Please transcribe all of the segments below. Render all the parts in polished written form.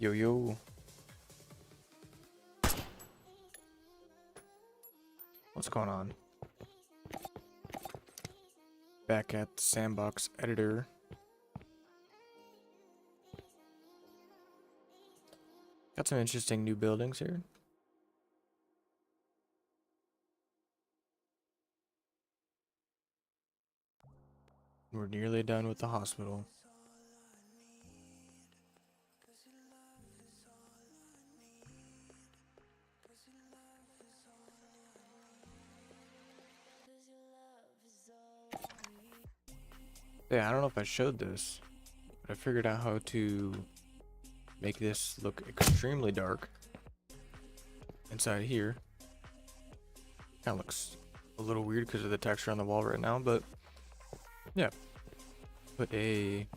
Yo, yo. What's going on? Back at the Sandbox editor. Got some interesting new buildings here. We're nearly done with the hospital. Yeah, I don't know if I showed this, but I figured out how to make this look extremely dark inside here. Kind of looks a little weird because of the texture on the wall right now, but yeah. Put a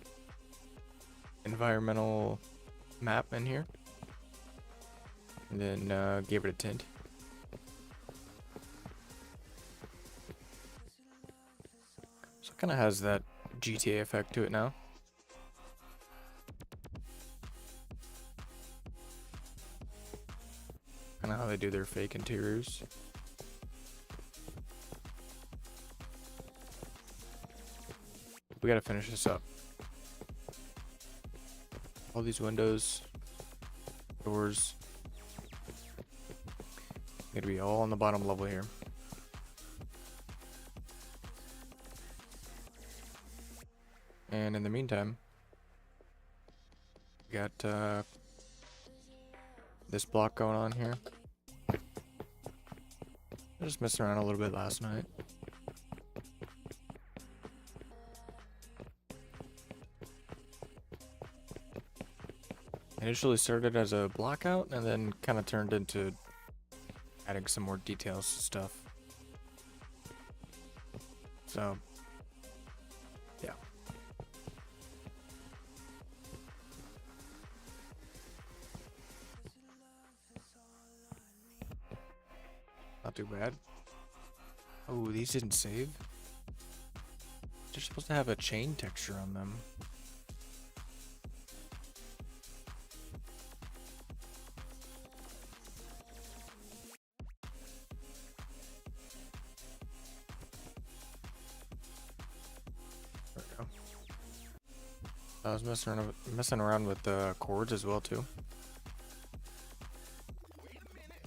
environmental map in here and then gave it a tint. So it kind of has that GTA effect to it now. Kind of how they do their fake interiors. We gotta finish this up. All these windows, doors, gonna be all on the bottom level here. And in the meantime, we got this block going on here. I just messed around a little bit last night. Initially started as a block out and then kind of turned into adding some more details to stuff. So, yeah. Not too bad. Oh, these didn't save. They're supposed to have a chain texture on them. There we go. I was messing around with the chords as well too.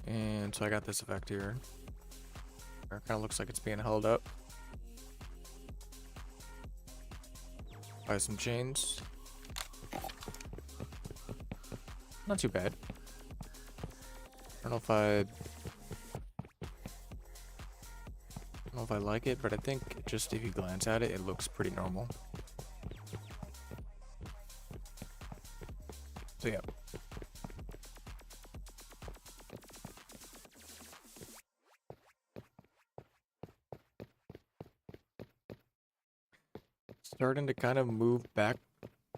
And so I got this effect here. It kind of looks like it's being held up by some chains. Not too bad. I don't know if I like it, but I think just if you glance at it, it looks pretty normal. So yeah. Starting to kind of move back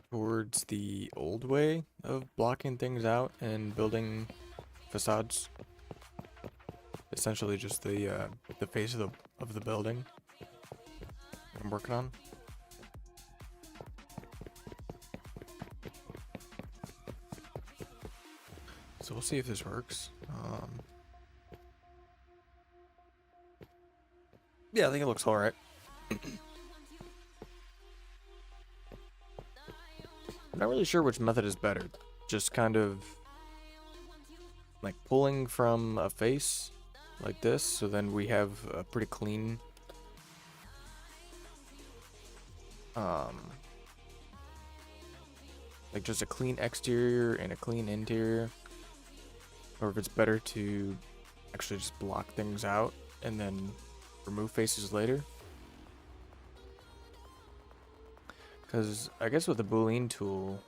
towards the old way of blocking things out and building facades. Essentially just the face of the building I'm working on. So we'll see if this works. Yeah, I think it looks alright. I'm not really sure which method is better. Just kind of like pulling from a face like this, so then we have a pretty clean like just a clean exterior and a clean interior, or if it's better to actually just block things out and then remove faces later. Because I guess with the Boolean tool,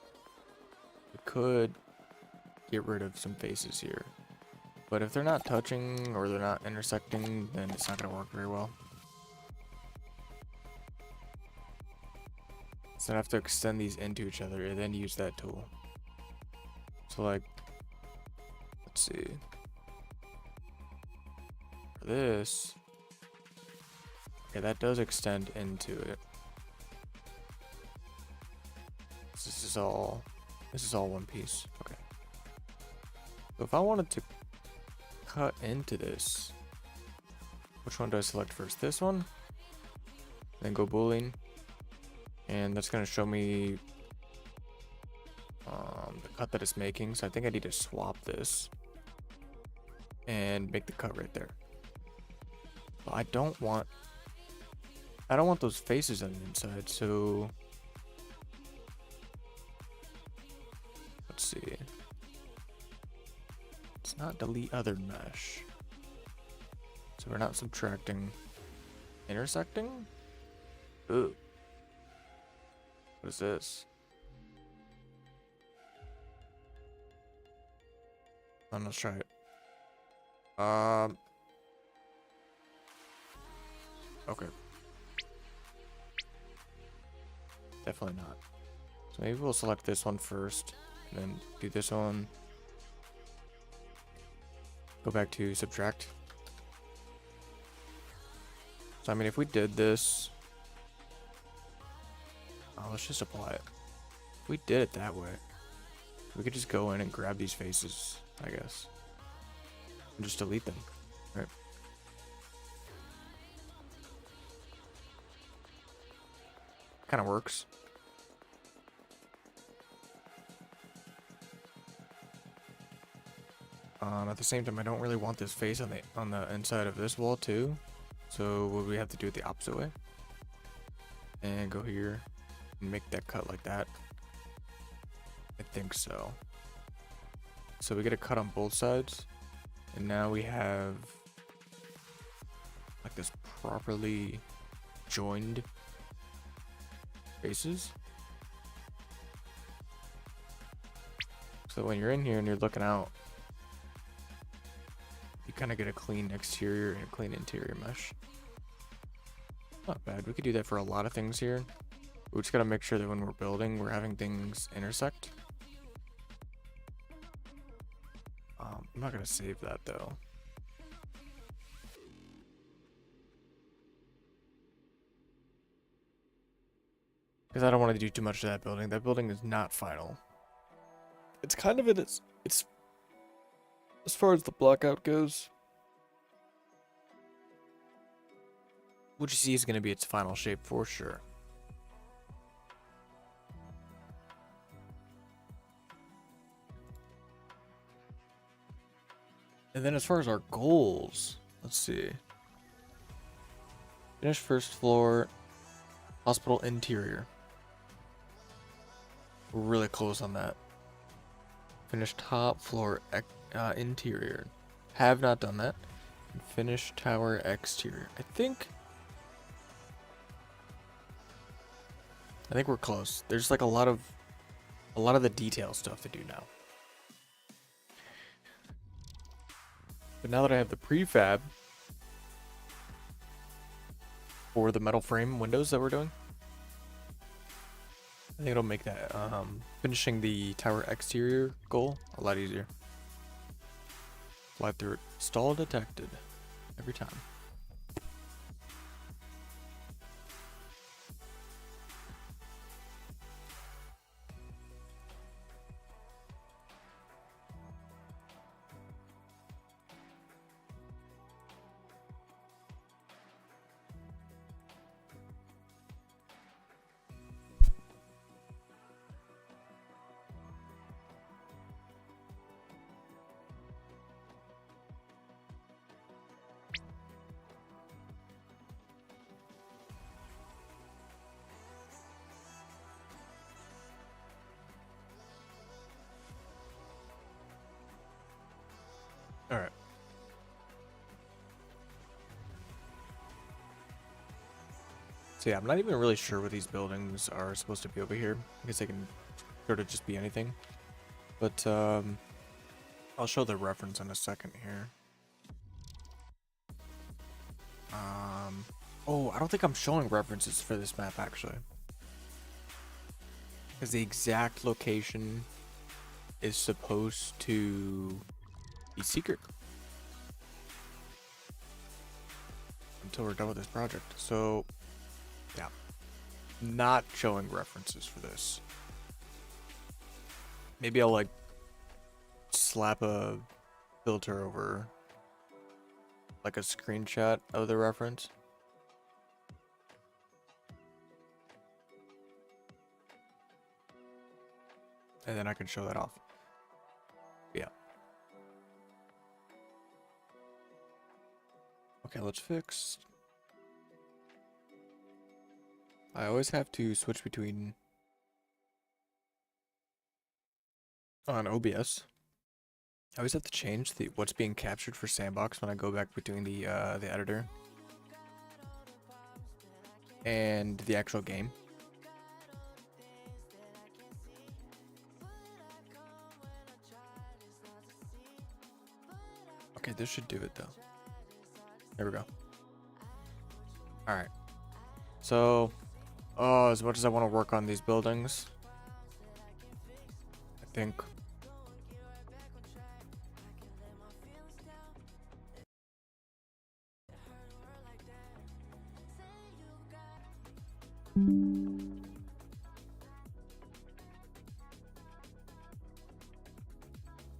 we could get rid of some faces here. But if they're not touching or they're not intersecting, then it's not going to work very well. So I have to extend these into each other and then use that tool. So like, let's see. For this, okay, that does extend into it. This is all one piece. Okay. So if I wanted to cut into this, which one do I select first? This one? Then go boolean. And that's going to show me the cut that it's making. So I think I need to swap this and make the cut right there. But I don't want those faces on the inside. So let's see. It's not delete other mesh. So we're not subtracting. Intersecting? Ooh. What is this? Let's try it. Okay. Definitely not. So maybe we'll select this one first, and then do this one. Go back to subtract. So I mean, if we did this, let's just apply it. If we did it that way, we could just go in and grab these faces, I guess, and just delete them, right? Kind of works. At the same time, I don't really want this face on the inside of this wall too. So would we have to do it the opposite way? And go here and make that cut like that. I think so. So we get a cut on both sides, and now we have like this properly joined faces. So when you're in here and you're looking out, you kind of get a clean exterior and a clean interior mesh. Not bad. We could do that for a lot of things here. We just gotta make sure that when we're building, we're having things intersect. I'm not gonna save that though. Because I don't want to do too much to that building. That building is not final. It's kind of in it's as far as the blockout goes. What you see is going to be its final shape for sure. And then as far as our goals, let's see. Finish first floor, hospital interior. We're really close on that. Finish top floor interior. Have not done that. And finish tower exterior. I think we're close. There's like a lot of the detail stuff to do now. But now that I have the prefab for the metal frame windows that we're doing, I think it'll make that finishing the tower exterior goal a lot easier. Fly through it. Stall detected every time. All right. So yeah, I'm not even really sure what these buildings are supposed to be over here. I guess they can sort of just be anything. But I'll show the reference in a second here. Oh, I don't think I'm showing references for this map actually. Because the exact location is supposed to be secret until we're done with this project. So yeah, not showing references for this. Maybe I'll like slap a filter over like a screenshot of the reference. And then I can show that off. Yeah. Okay, let's fix. I always have to switch between on OBS. I always have to change the what's being captured for Sandbox when I go back between the editor and the actual game. Okay, this should do it though. There we go. All right. So, as much as I want to work on these buildings, I think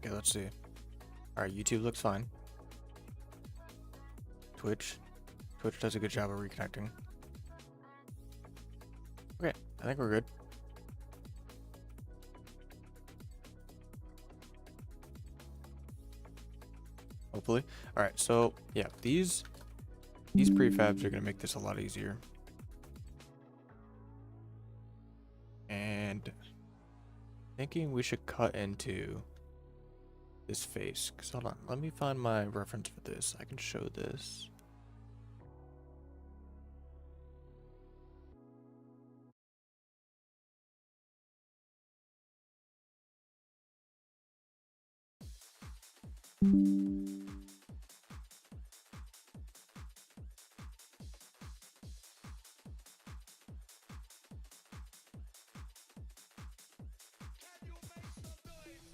okay, let's see. All right, YouTube looks fine. Twitch does a good job of reconnecting. Okay, I think we're good. Hopefully. All right, so yeah, these prefabs are gonna make this a lot easier. And thinking we should cut into this face. Cause hold on, let me find my reference for this. I can show this.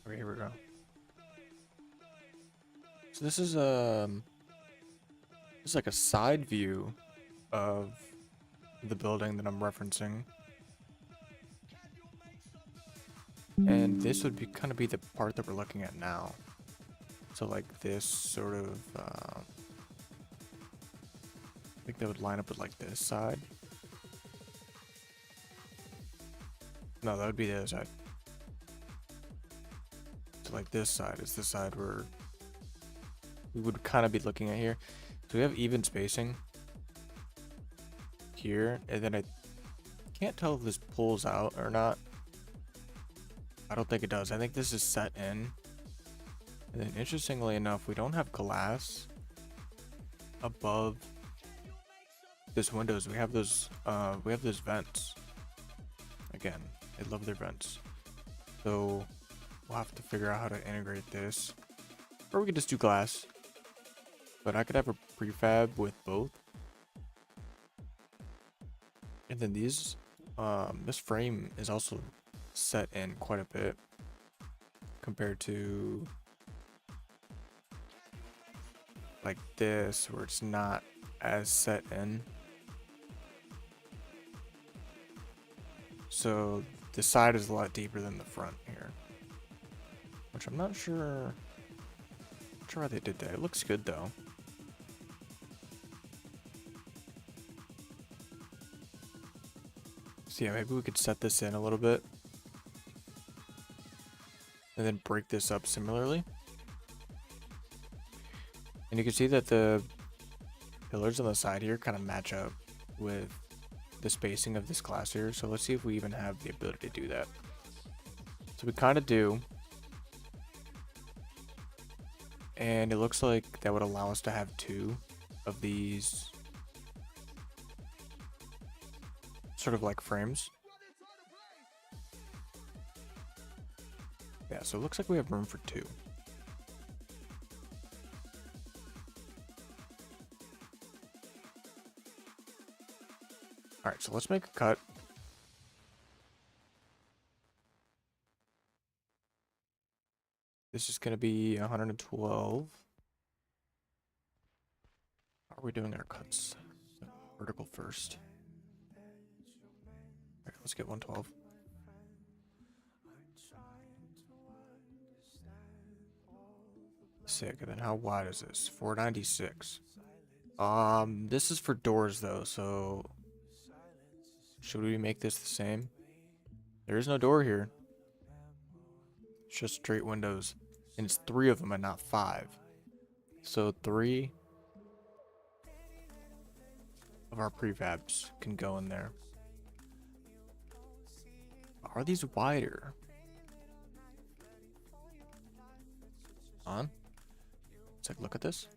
Okay, here we go. So this is like a side view of the building that I'm referencing. And this would be kind of be the part that we're looking at now. So like this sort of I think that would line up with like this side. No, that would be the other side. So like this side is the side where we would kind of be looking at here. So we have even spacing here, and then I can't tell if this pulls out or not. I don't think it does. I think this is set in. And then interestingly enough, we don't have glass above this windows. We have those vents. Again, I love their vents. So we'll have to figure out how to integrate this. Or we could just do glass. But I could have a prefab with both. And then these, this frame is also set in quite a bit compared to like this, where it's not as set in. So the side is a lot deeper than the front here, which I'm not sure how they did that. It looks good though. So yeah, maybe we could set this in a little bit and then break this up similarly. And you can see that the pillars on the side here kind of match up with the spacing of this glass here. So let's see if we even have the ability to do that. So we kind of do. And it looks like that would allow us to have two of these sort of like frames. Yeah, so it looks like we have room for two. All right, so let's make a cut. This is going to be 112. How are we doing our cuts? Vertical first. All right, let's get 112. Sick. And then how wide is this? 496. This is for doors though, so should we make this the same? There is no door here. It's just straight windows. And it's 3 of them and not 5. So 3 of our prefabs can go in there. Are these wider? On. Let's take a look at this.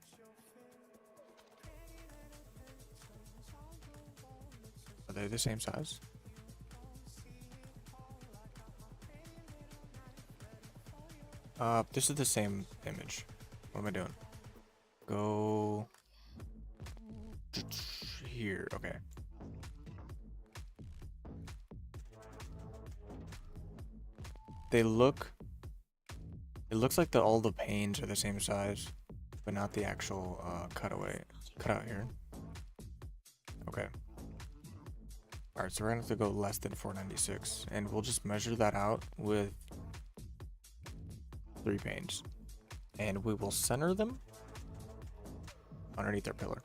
Are they the same size? This is the same image. What am I doing? Go here. Okay. They look. It looks like all the panes are the same size, but not the actual cutout here. Okay. All right, so we're gonna have to go less than 496, and we'll just measure that out with 3 panes, and we will center them underneath our pillar.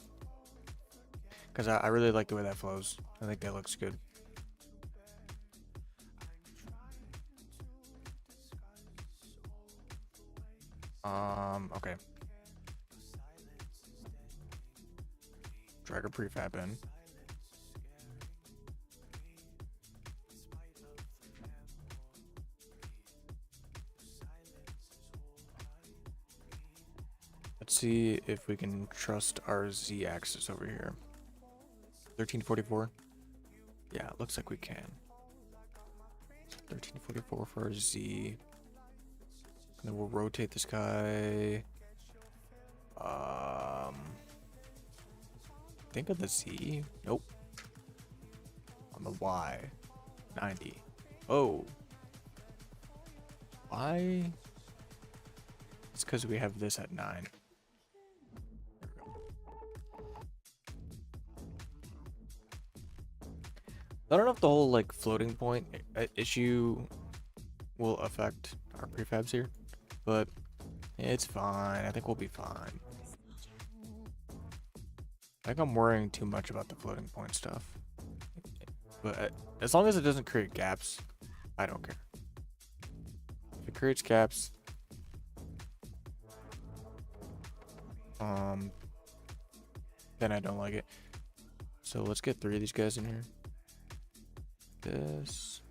Because I really like the way that flows. I think that looks good. Okay. Drag a prefab in. Let's see if we can trust our Z-axis over here. 1344. Yeah, it looks like we can. 1344 for our Z. And then we'll rotate this guy. Think of the Z. Nope. On the Y. 90. Oh. Why? It's because we have this at 9. I don't know if the whole like floating point issue will affect our prefabs here, but it's fine. I think we'll be fine. I think I'm worrying too much about the floating point stuff, but as long as it doesn't create gaps, I don't care. If it creates gaps, then I don't like it. So let's get 3 of these guys in here. This.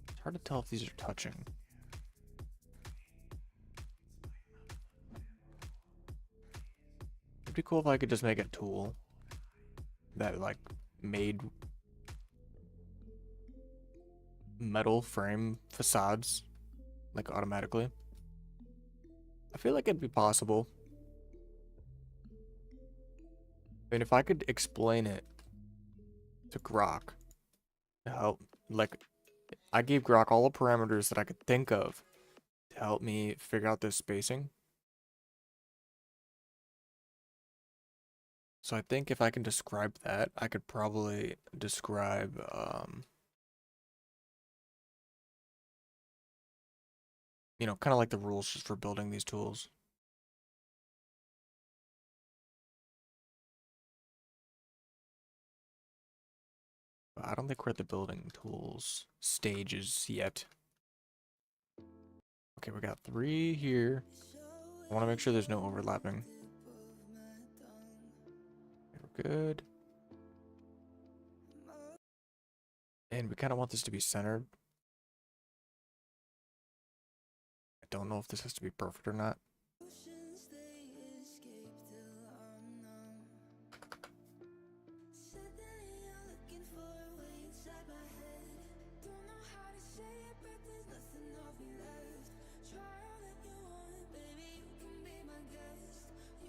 It's hard to tell if these are touching. It'd be cool if I could just make a tool that like made metal frame facades like automatically. I feel like it'd be possible. I mean, if I could explain it to Grok to help, like, I gave Grok all the parameters that I could think of to help me figure out this spacing. So I think if I can describe that, I could probably describe, you know, kind of like the rules just for building these tools. But I don't think we're at the building tools stages yet. Okay, we got 3 here. I want to make sure there's no overlapping. Okay, we're good. And we kind of want this to be centered. I don't know if this has to be perfect or not.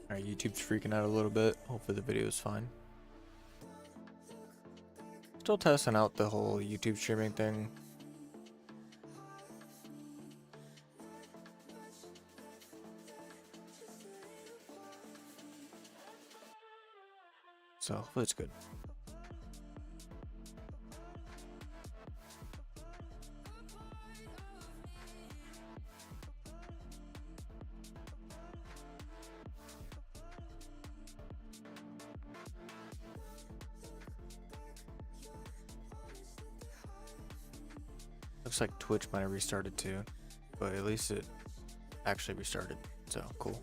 Alright, YouTube's freaking out a little bit. Hopefully the video is fine. Still testing out the whole YouTube streaming thing. So hopefully it's good. Looks like Twitch might have restarted too, but at least it actually restarted, so cool.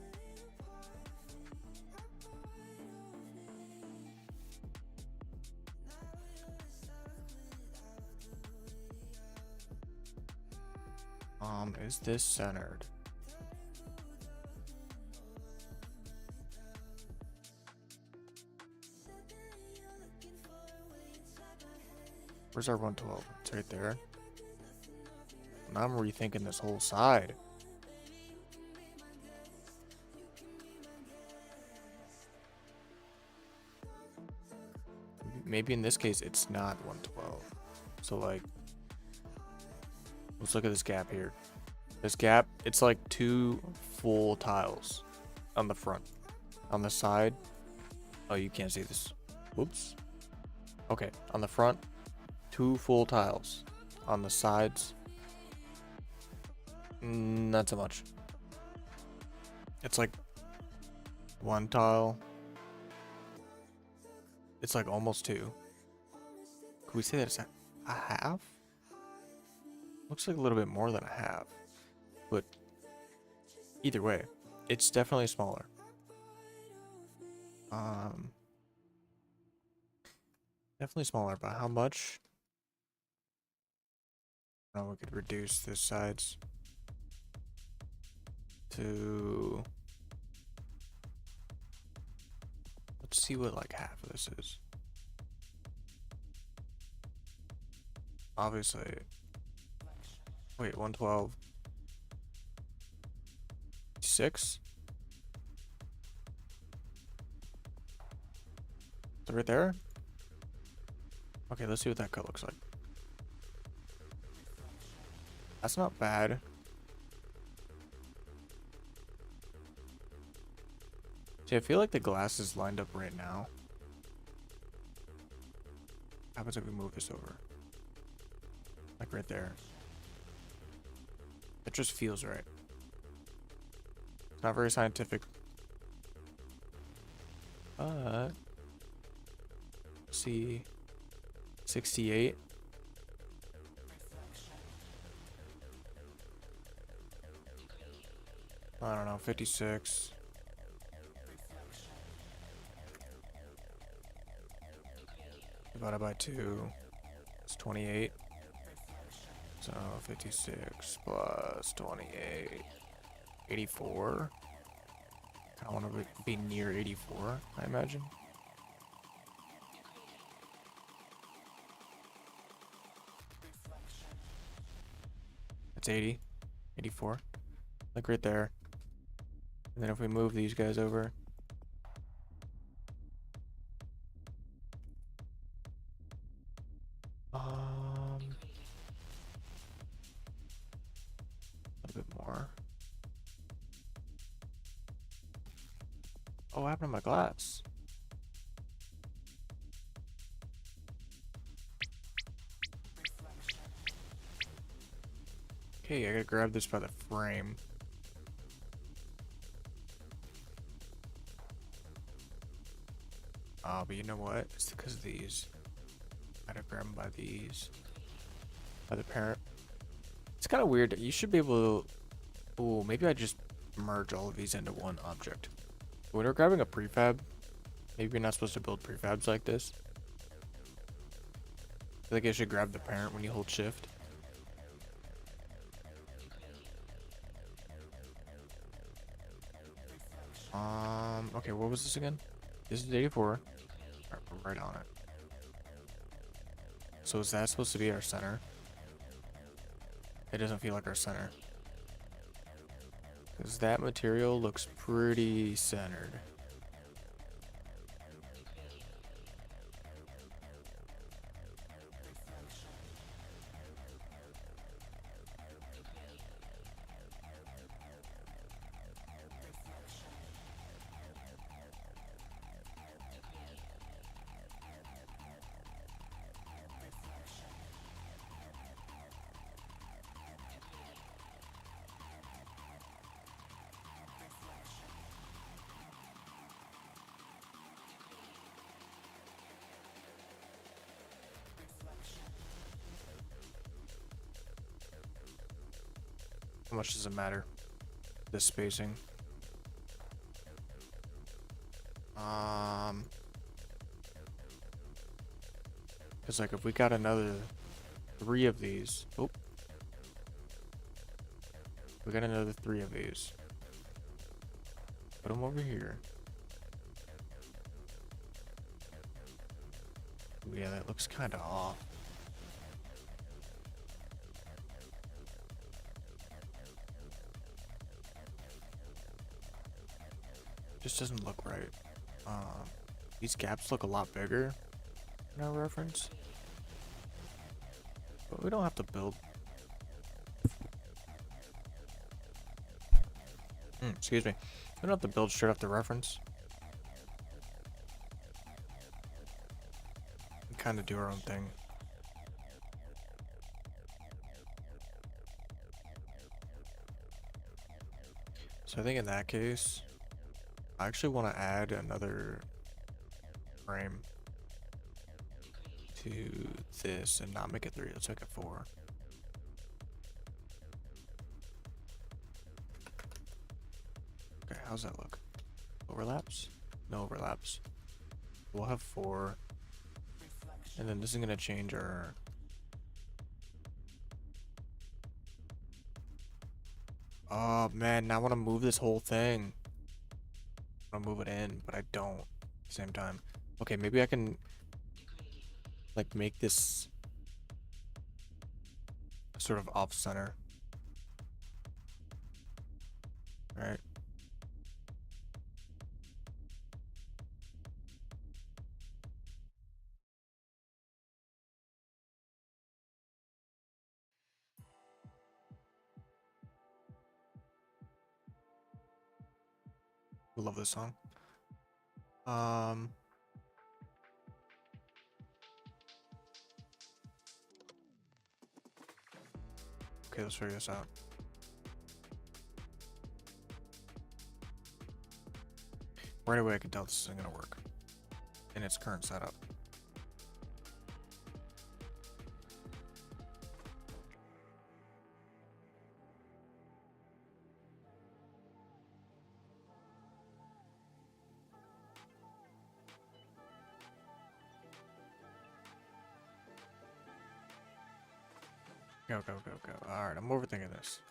Is this centered? Where's our 112? It's right there. Now I'm rethinking this whole side. Maybe in this case it's not 112. So like, let's look at this gap here. This gap, it's like 2 full tiles on the front. On the side, oh, you can't see this. Whoops. Okay, on the front, 2 full tiles. On the sides, not so much. It's like 1 tile. It's like almost 2. Could we say that it's a half? Looks like a little bit more than a half. But either way, it's definitely smaller. Definitely smaller, but how much? Oh, we could reduce this sides to, let's see what like half of this is. Obviously, wait, 112. 6? Is it right there? Okay, let's see what that cut looks like. That's not bad. See, I feel like the glass is lined up right now. How happens if we move this over? Like right there. It just feels right. It's not very scientific. But see, 68. I don't know, 56. Divided by 2 is 28. So 56 plus 28. 84. I want to be near 84, I imagine. That's 80. 84. Like right there. And then if we move these guys over. A little bit more. Oh, what happened to my glass? Okay, I gotta grab this by the frame. Oh, but you know what? It's because of these. I gotta grab them by these. By the parent. It's kind of weird. You should be able to... Oh, maybe I just merge all of these into one object. When we're grabbing a prefab, maybe you're not supposed to build prefabs like this. I feel like I should grab the parent when you hold shift. Okay, what was this again? This is 84. Alright, we're right on it. So is that supposed to be our center? It doesn't feel like our center. Because that material looks pretty centered. How much does it matter? This spacing. Because like if we got another 3 of these, oh, we got another 3 of these. Put them over here. Ooh, yeah, that looks kind of off. Just doesn't look right. These gaps look a lot bigger in our reference, but we don't have to build. Excuse me. We don't have to build straight off the reference. We kind of do our own thing. So I think in that case, I actually want to add another frame to this and not make it 3. Let's make it 4. Okay, how's that look? Overlaps? No overlaps. We'll have 4. And then this is going to change our... Oh man, now I want to move this whole thing. I want to move it in, but I don't at the same time. Okay, maybe I can like make this sort of off center. Right. I love this song. Okay, let's figure this out. Right away I can tell this isn't gonna work in its current setup. Go, go, go, go. Alright, I'm overthinking this.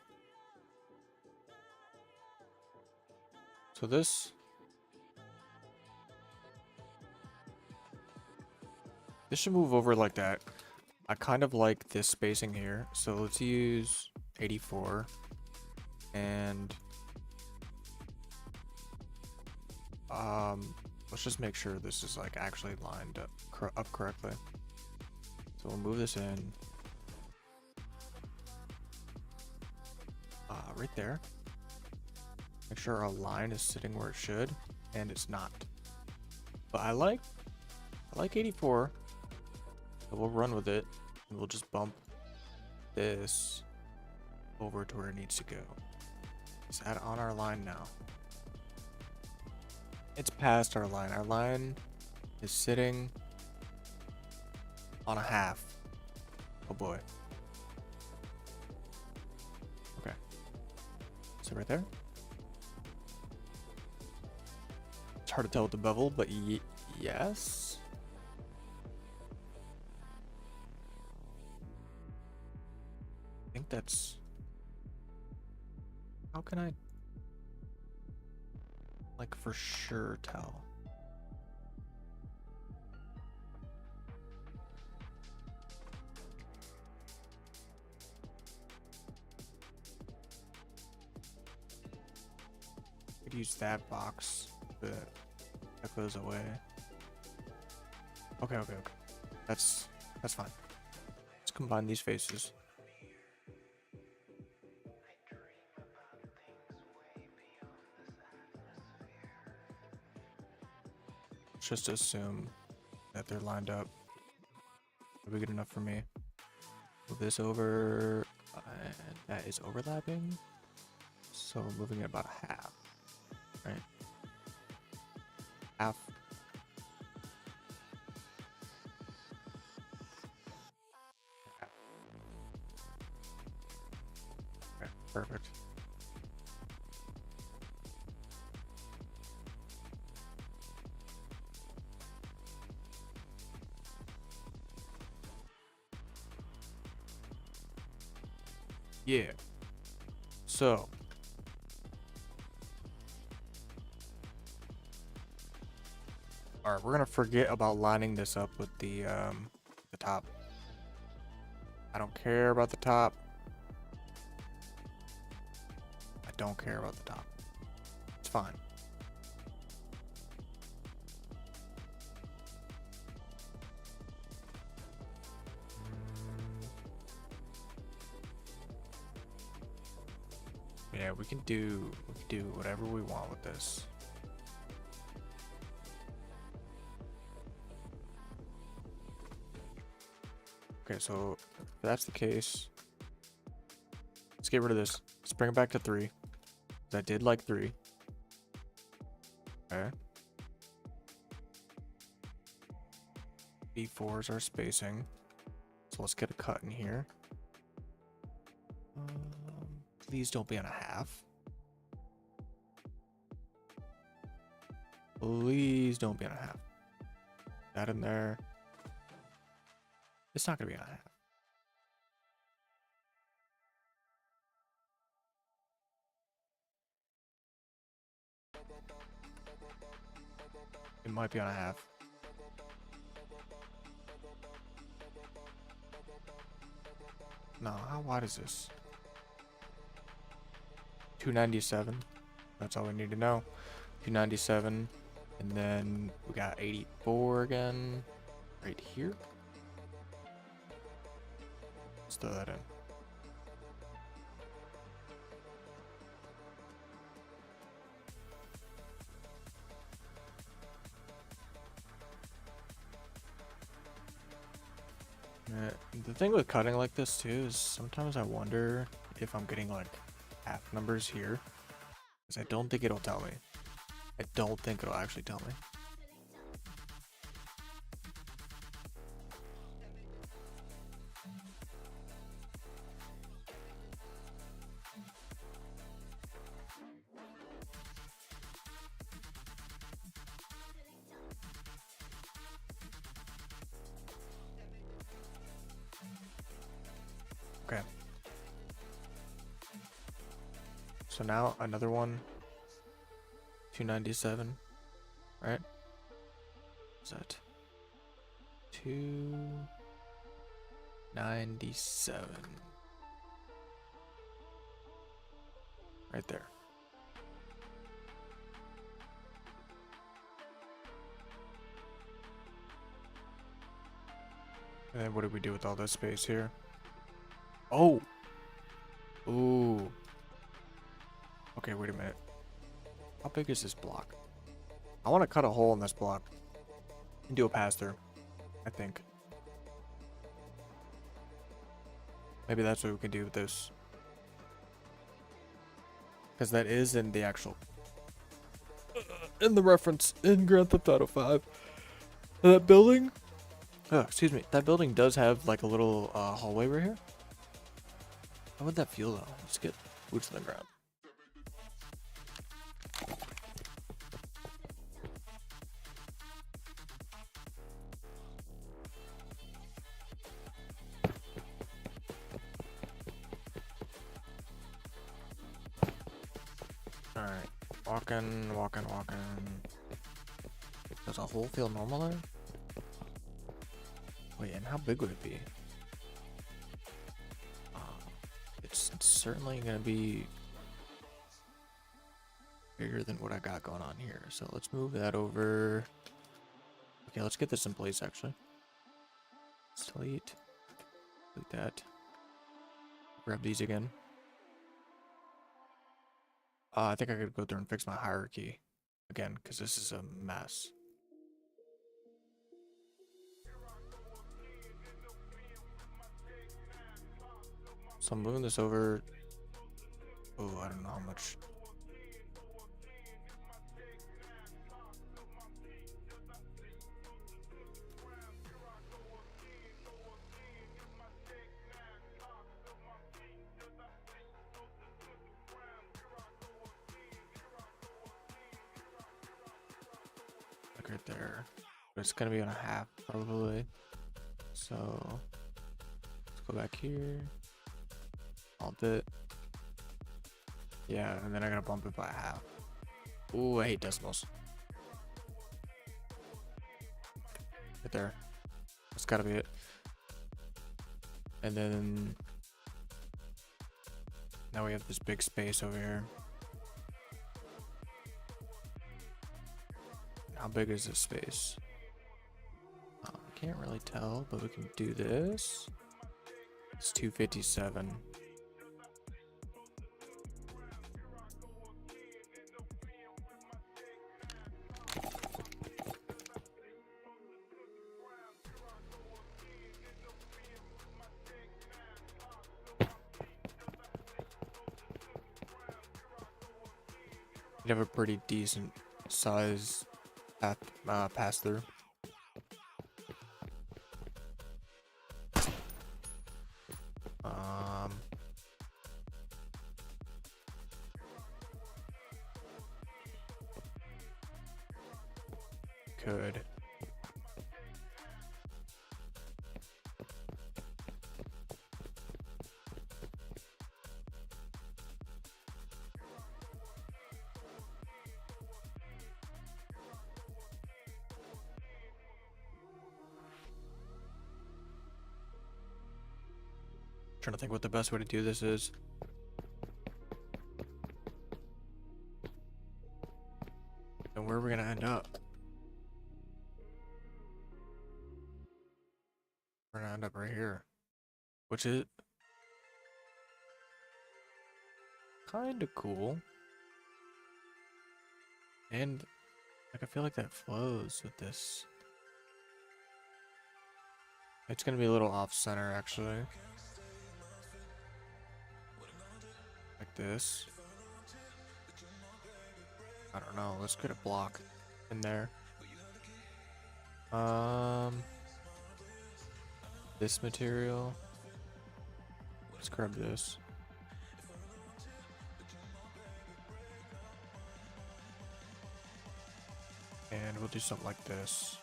So this should move over like that. I kind of like this spacing here. So let's use 84 and let's just make sure this is like actually lined up correctly. So we'll move this in right there. Make sure our line is sitting where it should, and it's not. But I like 84. So we'll run with it, and we'll just bump this over to where it needs to go. Is that on our line now? It's past our line. Our line is sitting on a half. Oh boy. Okay. So right there. It's hard to tell with the bevel, but yes. I think that's... How can I like for sure tell? Could use that box, but that goes away. Okay. That's fine. Let's combine these faces. Just assume that they're lined up. That'll be good enough for me. Move this over, and that is overlapping. So we're moving it about a half, right? Half. Okay. Perfect. Yeah. So. Alright, we're gonna forget about lining this up with the top. I don't care about the top. I don't care about the top. It's fine. Yeah, we can do whatever we want with this. Okay, so if that's the case, let's get rid of this. Let's bring it back to 3. 'Cause I did like 3. Okay. B4 is our spacing. So let's get a cut in here. Please don't be on a half. Please don't be on a half. That in there. It's not gonna be on a half. It might be on a half. No, how wide is this? 297. That's all we need to know. 297. And then we got 84 again. Right here. Let's throw that in. The thing with cutting like this too is sometimes I wonder if I'm getting like half numbers here, because I don't think it'll tell me. I don't think it'll actually tell me. Okay. So now another one. 297, right? Is that 297? Right there. And then what do we do with all this space here? Oh! Ooh. Okay, wait a minute. How big is this block? I want to cut a hole in this block and do a pass-through, I think. Maybe that's what we can do with this. Because that is in the actual... in the reference in Grand Theft Auto 5. That building... Oh, excuse me. That building does have like a little hallway right here. How would that feel though? Let's get boots on the ground. Alright. Walking, walking, walking. Does a hole feel normal there? Wait, and how big would it be? It's certainly gonna be bigger than what I got going on here. So let's move that over. Okay, let's get this in place actually. Let's delete that. Grab these again. I think I could go through and fix my hierarchy again because this is a mess. So I'm moving this over. Oh, I don't know how much. right there. But it's gonna be on a half probably. So let's go back here. Alt it. Yeah, and then I gotta bump it by half. Ooh, I hate decimals. Right there. That's gotta be it. And then now we have this big space over here. How big is this space? I can't really tell, but we can do this. It's 257. You have a pretty decent size pass through. Could. Trying to think what the best way to do this is. And where are we gonna end up? We're gonna end up right here. Which is kinda cool. And like I feel like that flows with this. It's gonna be a little off center actually. Like this. I don't know, let's get a block in there. This material. Let's grab this. And we'll do something like this.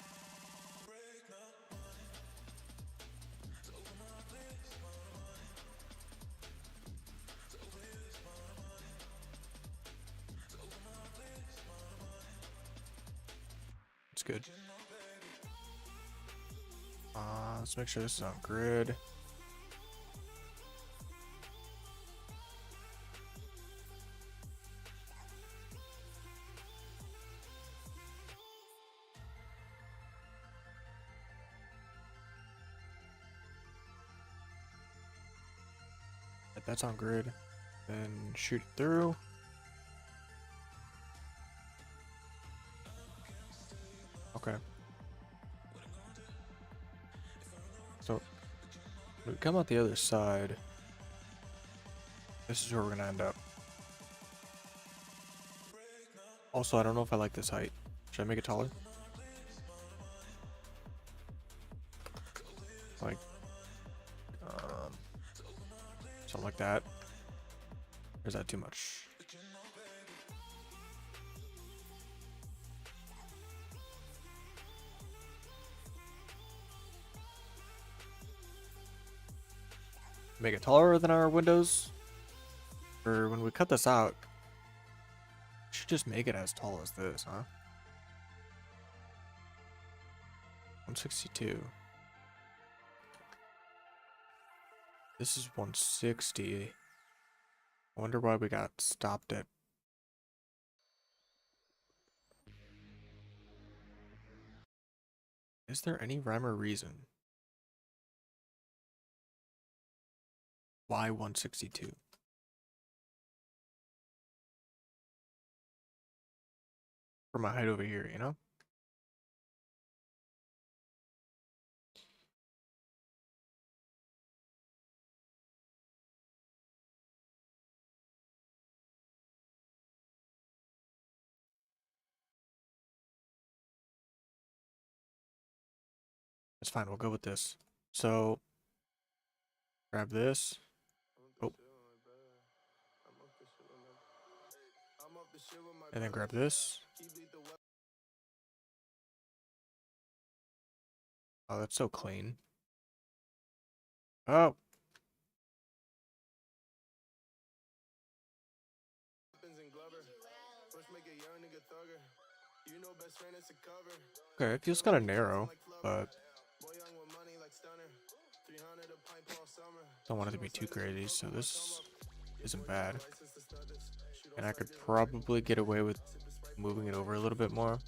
It's good. Let's make sure this is on grid. That's on grid. Then shoot it through. Okay. So when we come out the other side, this is where we're gonna end up. Also, I don't know if I like this height. Should I make it taller? Like, something like that. Or is that too much? Make it taller than our windows? Or when we cut this out, we should just make it as tall as this, huh? 162. This is 160. I wonder why we got stopped at. Is there any rhyme or reason why 162? For my height over here, you know? It's fine, we'll go with this. So, grab this. Oh. And then grab this. Oh, that's so clean. Oh. Okay, it feels kind of narrow, but don't want it to be too crazy, so this isn't bad. And I could probably get away with moving it over a little bit more.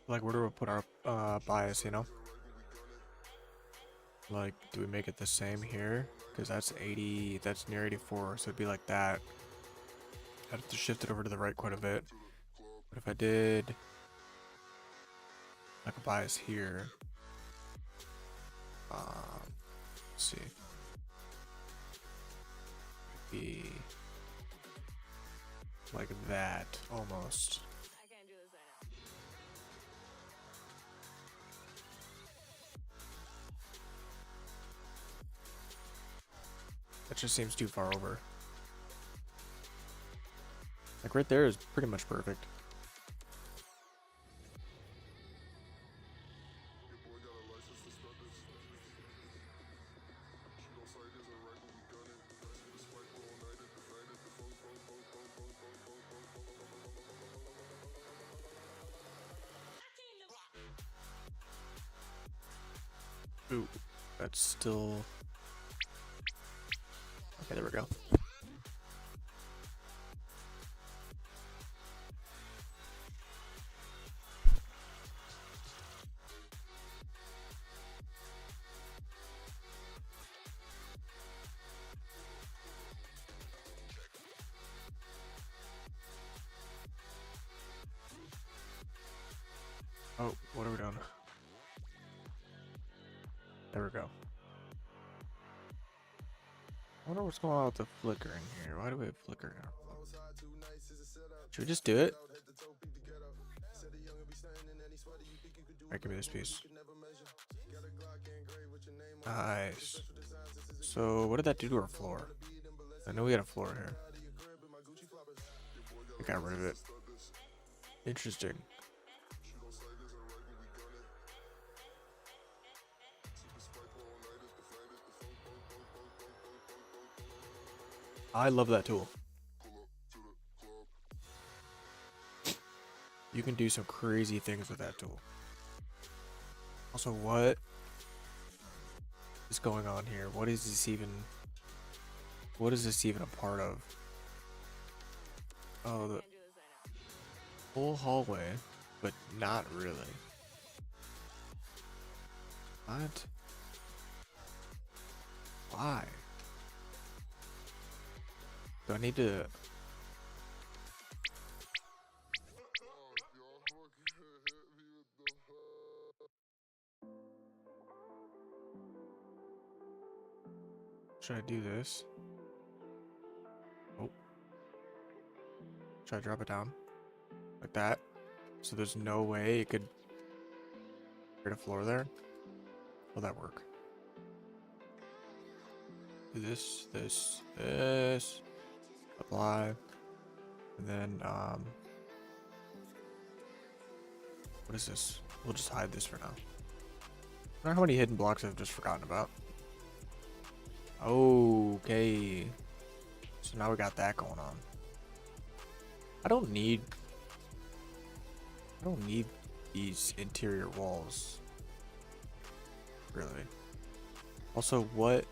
Like, where do we put our bias, you know? Like, do we make it the same here? Because that's 80, that's near 84, so it'd be like that. I'd have to shift it over to the right quite a bit. But if I did like a bias here, let's see, be like that almost. That just seems too far over. Like right there is pretty much perfect. Ooh, that's still... Okay, there we go. Oh, what are we doing? There we go. I wonder what's going on with the flickering here. Why do we have flickering? Should we just do it? Alright, give me this piece. Nice. So, what did that do to our floor? I know we had a floor here. I got rid of it. Interesting. I love that tool. You can do some crazy things with that tool. Also, what is going on here? What is this even a part of? Oh, the whole hallway, but not really. What? Why? Do I need to... Should I do this? Oh. Should I drop it down? Like that? So there's no way it could create a floor there? Will that work? Do this, this, this. Apply. And then, what is this? We'll just hide this for now. I wonder how many hidden blocks I've just forgotten about. Okay. So now we got that going on. I don't need these interior walls. Really. Also, what?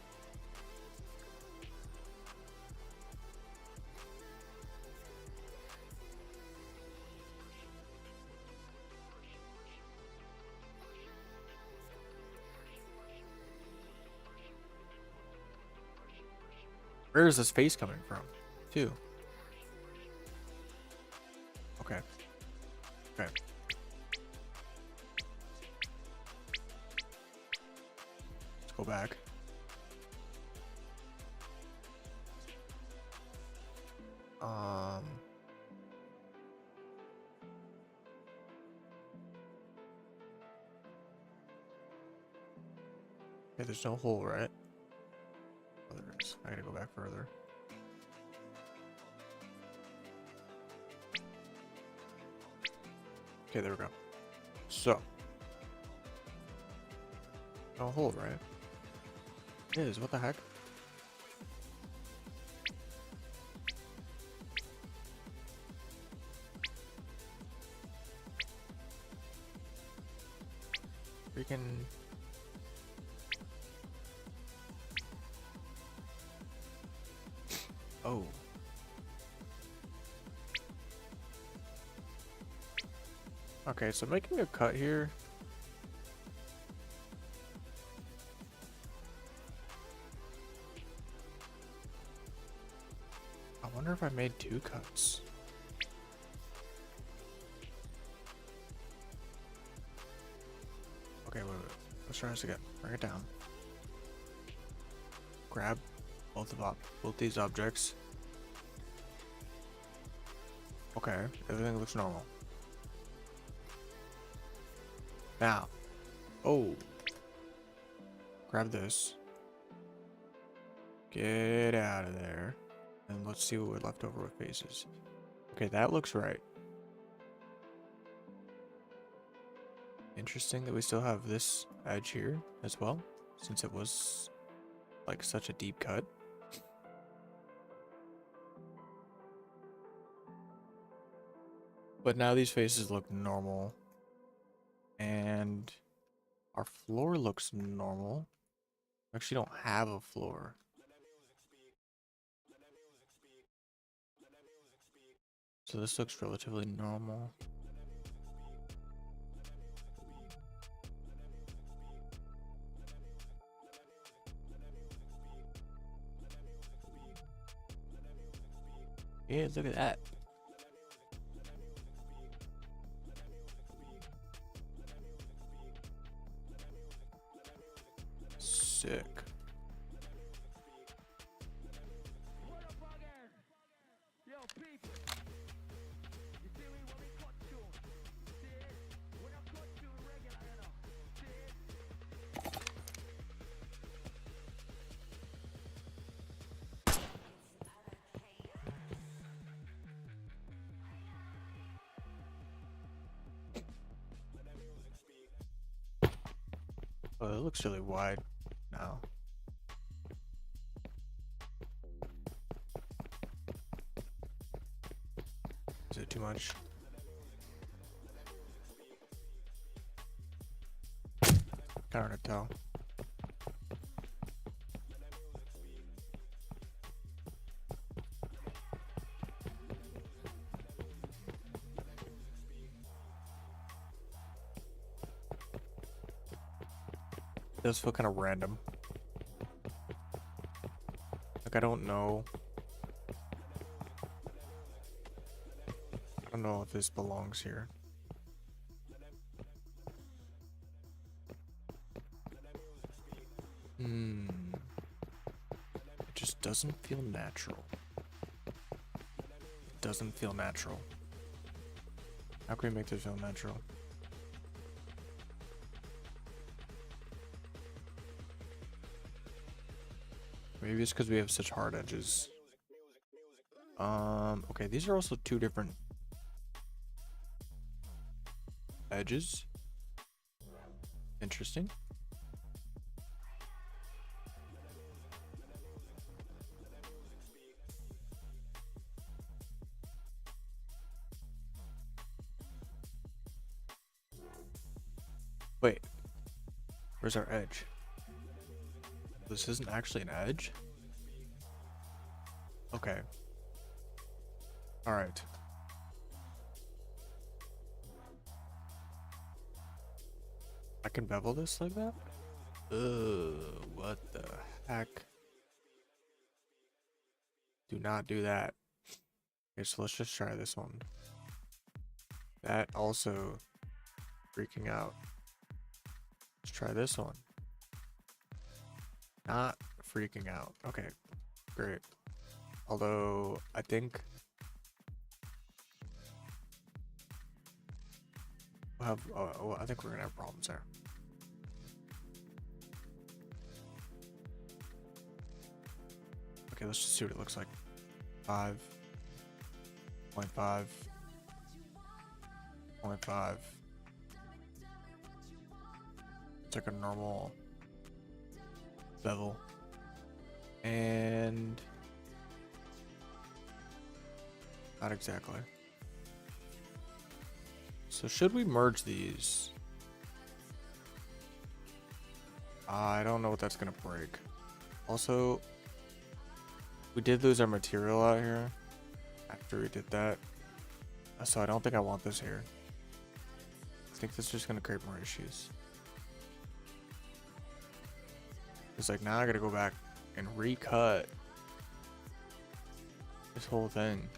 Where is this face coming from, too? Okay. Okay. Let's go back. Okay, there's no hole, right? I gotta go back further. Okay, there we go. So. No hold, right? It is, what the heck? Freaking... Oh. Okay, so making a cut here. I wonder if I made 2 cuts. Okay, wait. Let's try this again. Bring it down. Grab both these objects. Okay, everything looks normal. Now, oh, grab this. Get out of there. And let's see what we're left over with faces. Okay, that looks right. Interesting that we still have this edge here as well, since it was like such a deep cut. But now these faces look normal. And our floor looks normal. We actually don't have a floor. So this looks relatively normal. Yeah, look at that. Sick. Oh, it looks really wide now. Is it too much? Kind of hard to tell. It does feel kind of random. Like I don't know if this belongs here. It just doesn't feel natural. It doesn't feel natural. How can we make this feel natural? Maybe it's because we have such hard edges. Okay, these are also 2 different edges. Interesting. Wait, where's our edge? This isn't actually an edge? Okay. Alright. I can bevel this like that? Ugh, what the heck? Do not do that. Okay, so let's just try this one. That also freaking out. Let's try this one. Not freaking out. Okay, great. Although I think we'll have, well, I think we're gonna have problems there. Okay, let's just see what it looks like. 5.5. 0.5. It's like a normal bevel. And not exactly. So should we merge these? I don't know what that's gonna break. Also, we did lose our material out here after we did that. So I don't think I want this here. I think this is just gonna create more issues. It's like now I gotta go back and recut this whole thing.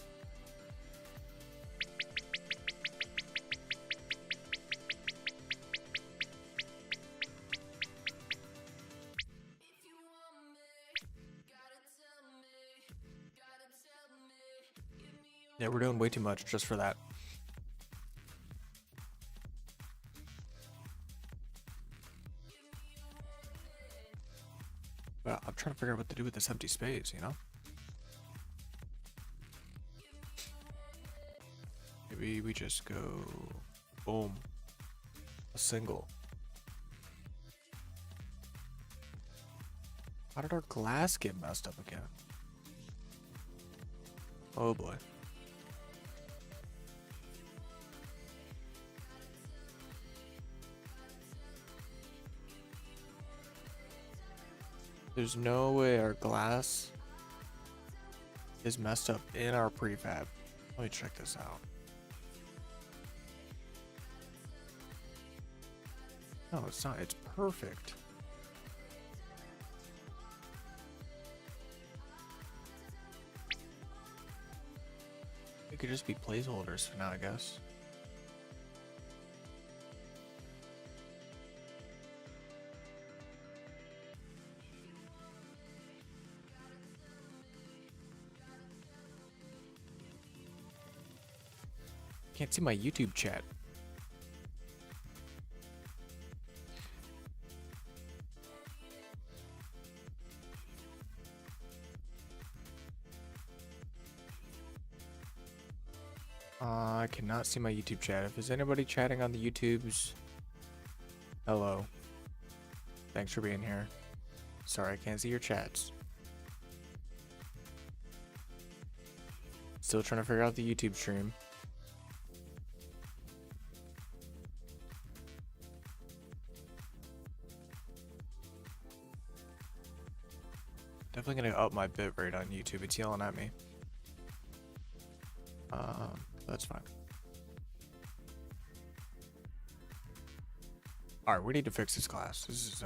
Yeah, we're doing way too much just for that. But I'm trying to figure out what to do with this empty space, you know? Maybe we just go, boom, a single. How did our glass get messed up again? Oh boy. There's no way our glass is messed up in our prefab. Let me check this out. No, it's not. It's perfect. It could just be placeholders for now, I guess. Can't see my YouTube chat. I cannot see my YouTube chat. If there's anybody chatting on the YouTubes, hello. Thanks for being here. Sorry, I can't see your chats. Still trying to figure out the YouTube stream. Definitely gonna up my bit rate on YouTube. It's yelling at me. That's fine. Alright, we need to fix this class. This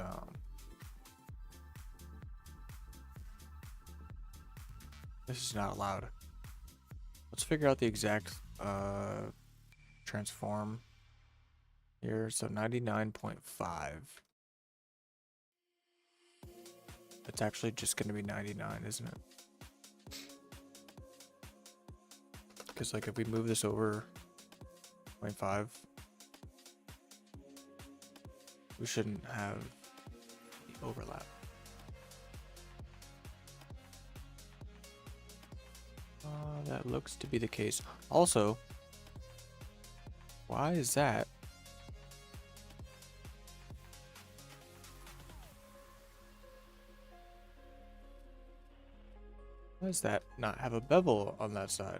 is not allowed. Let's figure out the exact transform here. So 99.5. It's actually just gonna be 99, isn't it? Because like if we move this over 0.5, we shouldn't have the overlap. That looks to be the case. Also, why is that? Why does that not have a bevel on that side?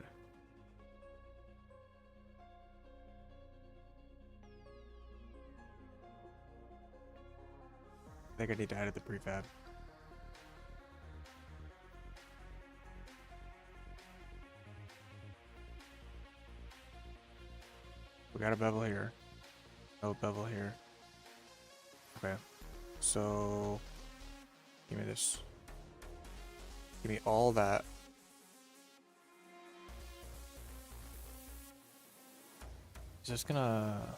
I think I need to edit the prefab. We got a bevel here. No bevel here. Okay. So give me this. Give me all that. Is this gonna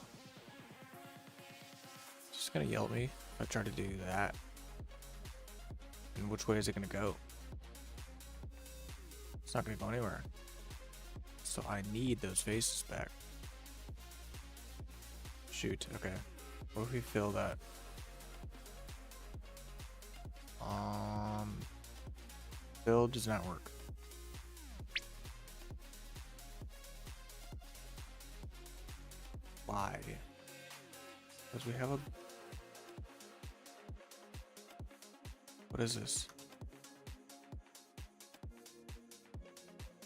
yell at me if I try to do that? And which way is it gonna go? It's not gonna go anywhere. So I need those faces back. Shoot, okay. What if we fill that? Fill does not work. Why? Because we have a... What is this?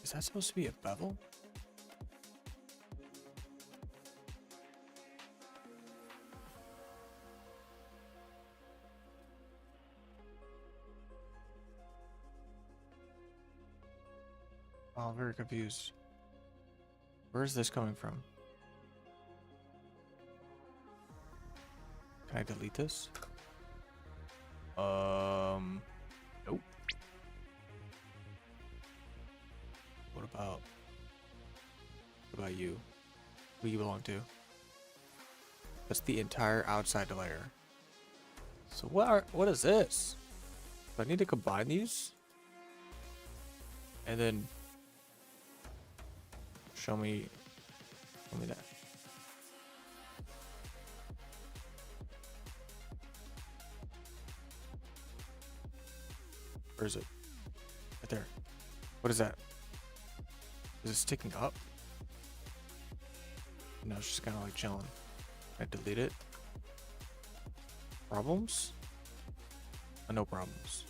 Is that supposed to be a bevel? Oh, I'm very confused. Where is this coming from? Can I delete this? Nope. What about you? Who you belong to? That's the entire outside layer. So what is this? Do I need to combine these? And then show me that. Where is it? Right there. What is that? Is it sticking up? No, it's just kind of like chilling. I delete it. Problems? No problems.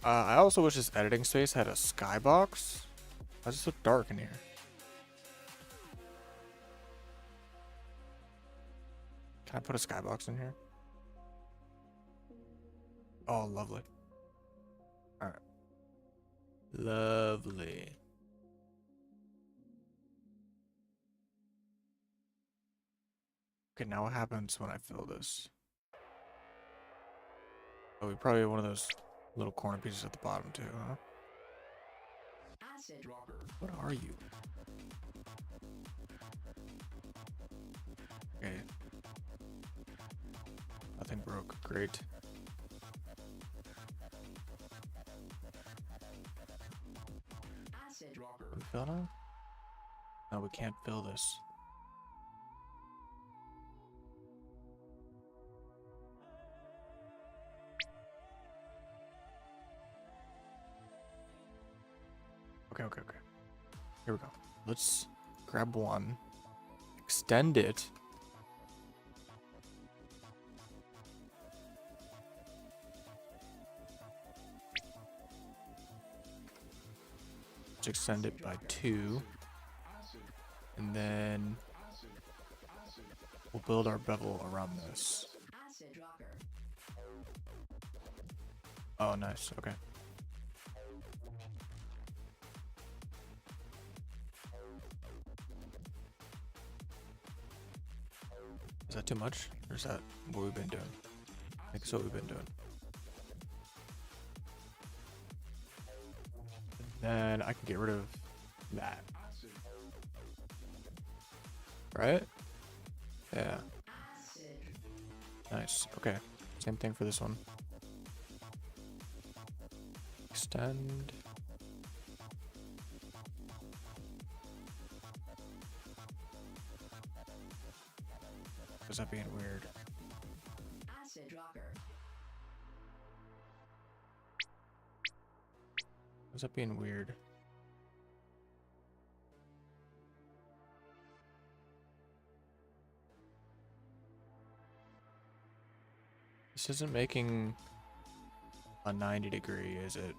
I also wish this editing space had a Skybox. Why does it so dark in here? Can I put a Skybox in here? Oh, lovely. Alright. Lovely. Okay, now what happens when I fill this? Oh, we probably have one of those little corner pieces at the bottom too, huh? Acid dropper. What are you? Okay. Nothing broke. Great. Acid dropper. Can we fill now? No, we can't fill this. Okay. Here we go. Let's grab one, extend it. Let's extend it by 2. And then we'll build our bevel around this. Acid dropper. Oh, nice. Okay. Is that too much? Or is that what we've been doing? I think it's what we've been doing. And then I can get rid of that. Right? Yeah. Nice. Okay. Same thing for this one. Extend. Is that being weird? Acid dropper. Is that being weird? This isn't making a 90 degree, is it?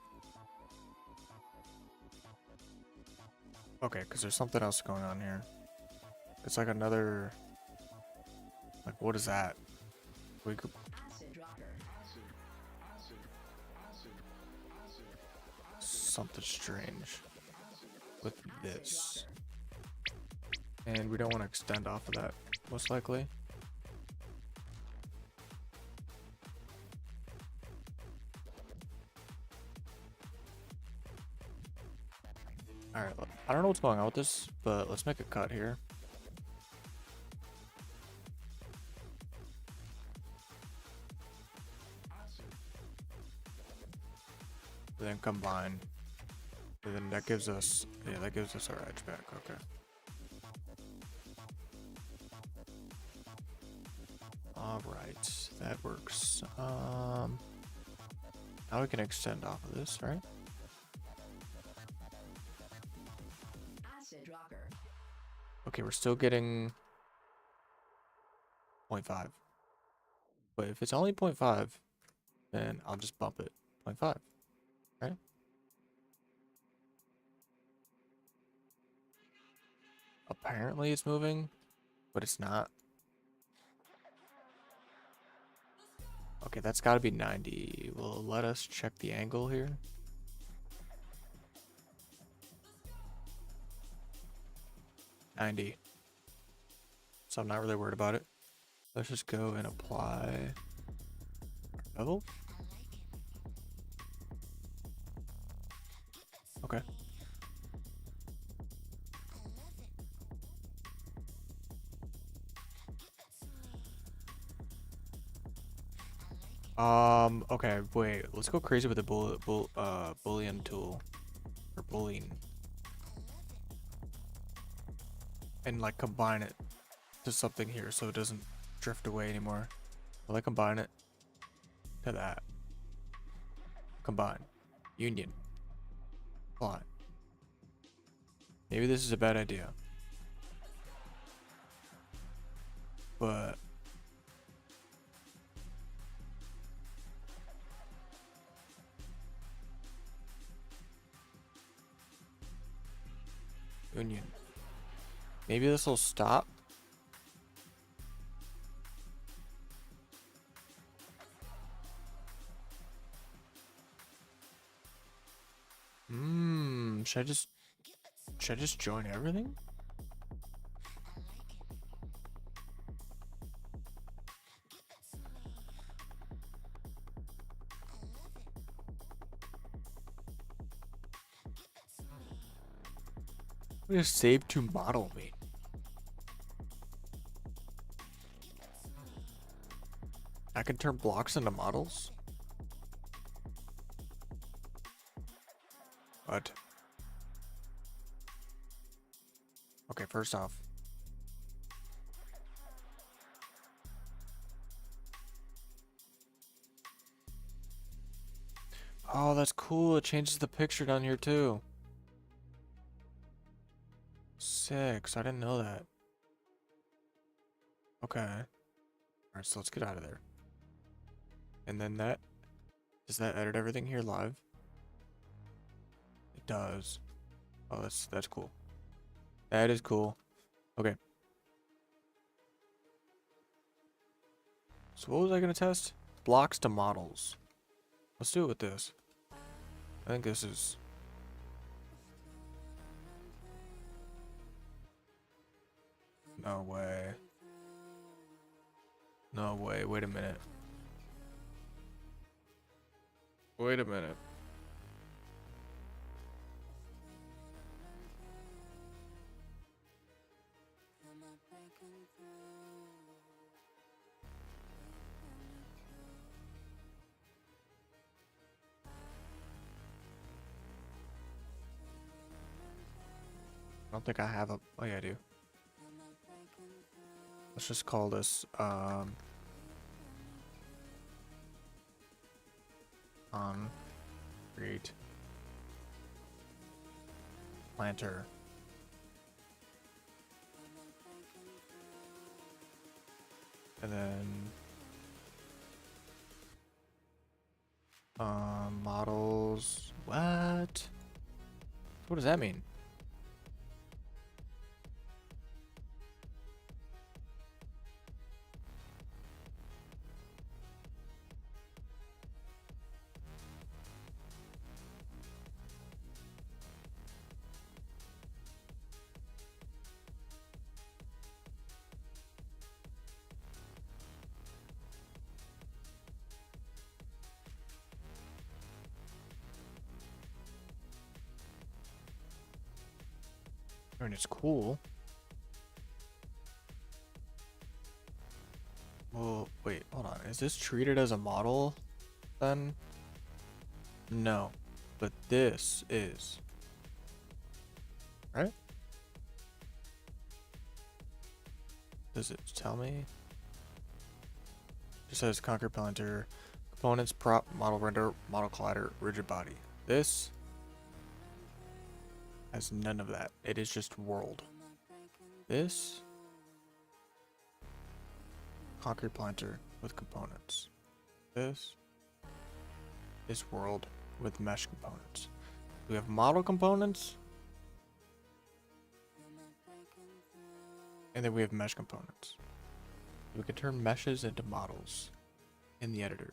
Okay, because there's something else going on here. It's like another... Like, what is that? We could... Acid dropper. Something strange with this. And we don't want to extend off of that, most likely. Alright, I don't know what's going on with this, but let's make a cut here. Then combine. And then that gives us, yeah, that gives us our edge back. Okay. All right, that works. Now Now we can extend off of this, right? Acid rocker. Okay, we're still getting 0.5. But if it's only 0.5, then I'll just bump it 0.5, right? Apparently it's moving, but it's not. Okay, that's got to be 90. Will it let us check the angle here? $90. So I'm not really worried about it. Let's just go and apply bevel. Okay. Okay, wait. Let's go crazy with the boolean tool. Or boolean. And like combine it to something here so it doesn't drift away anymore. Will I combine it to that? Combine. Union. Apply. Maybe this is a bad idea. But union. Maybe this will stop. Should I just join everything? What does save to model mean? I can turn blocks into models? What? Okay, first off. Oh, that's cool. It changes the picture down here too. Sick. So I didn't know that. Okay. Alright, so let's get out of there. And then that... Does that edit everything here live? It does. Oh, that's cool. That is cool. Okay. So what was I gonna test? Blocks to models. Let's do it with this. I think this is... No way. No way. Wait a minute. Wait a minute. I don't think I have a... Oh yeah, I do. Let's just call this, on create planter. And then models. What does that mean? I mean, it's cool. Well, wait, hold on. Is this treated as a model then? No, but this is. Right? Does it tell me? It says conquer planter, Components, prop, model render, model collider, rigid body. This has none of that. It is just world. This concrete planter with components. This is world with mesh components. We have model components, and then we have mesh components. We can turn meshes into models in the editor.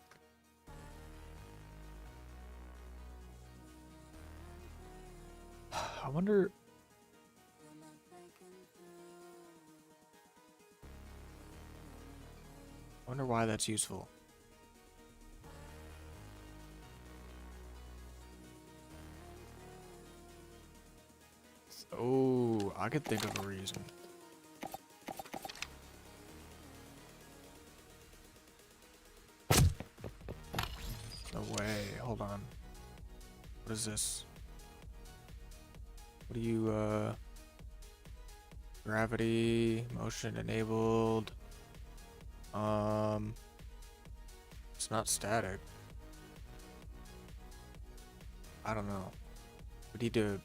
I wonder. Why that's useful. Oh, I could think of a reason. No way. Hold on. What is this? What do you, gravity, motion enabled. It's not static. I don't know. We need to.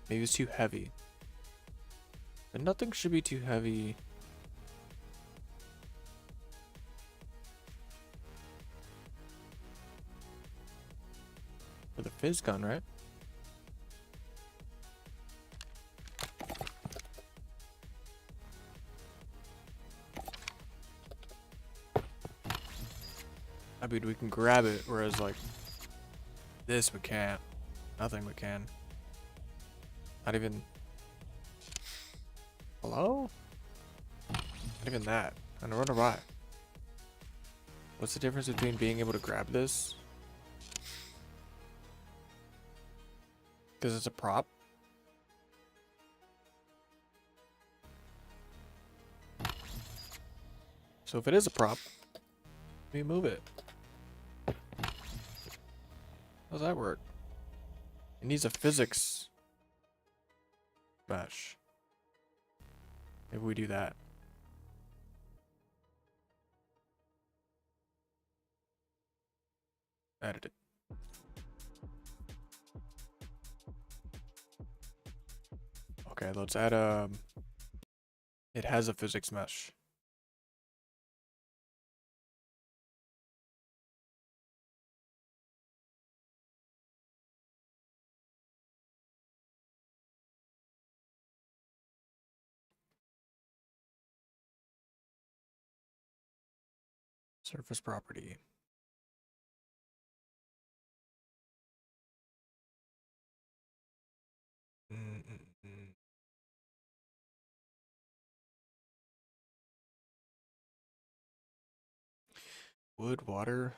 Maybe it's too heavy. But nothing should be too heavy. For the fizz gun, right? I mean, we can grab it, whereas like this we can't. Nothing we can. Not even. Hello? Not even that. I wonder why. What's the difference between being able to grab this? Because it's a prop? So if it is a prop, let me move it. How does that work? It needs a physics mesh. Maybe we do that. Edit it. Okay, let's add a. It has a physics mesh. Surface property. Wood, water.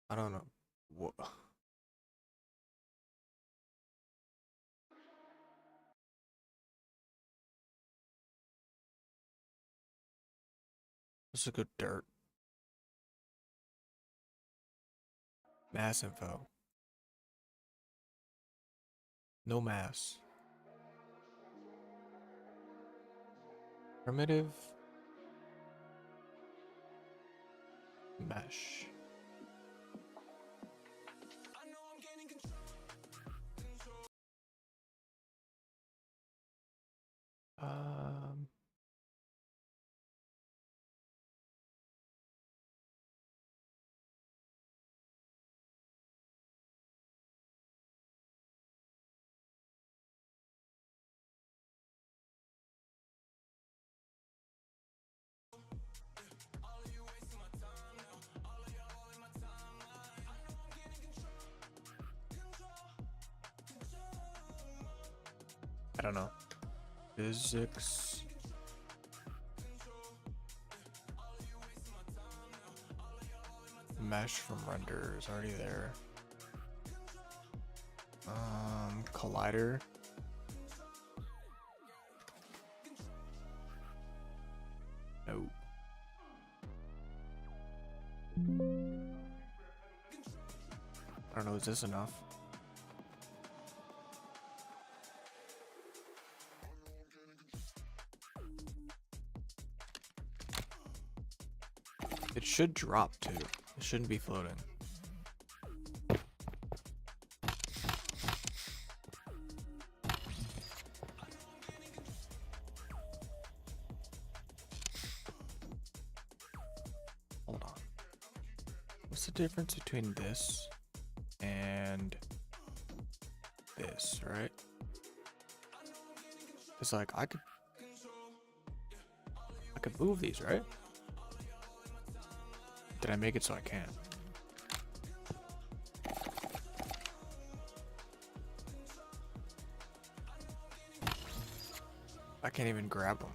I don't know. What? Let's look at dirt. Mass info. No mass. Primitive mesh. Um, I don't know. Physics. Mesh from render is already there. Collider. No. I don't know, is this enough? should drop too. It shouldn't be floating. Hold on. What's the difference between this and this, right? It's like I could move these, right? Did I make it so I can't? I can't even grab them.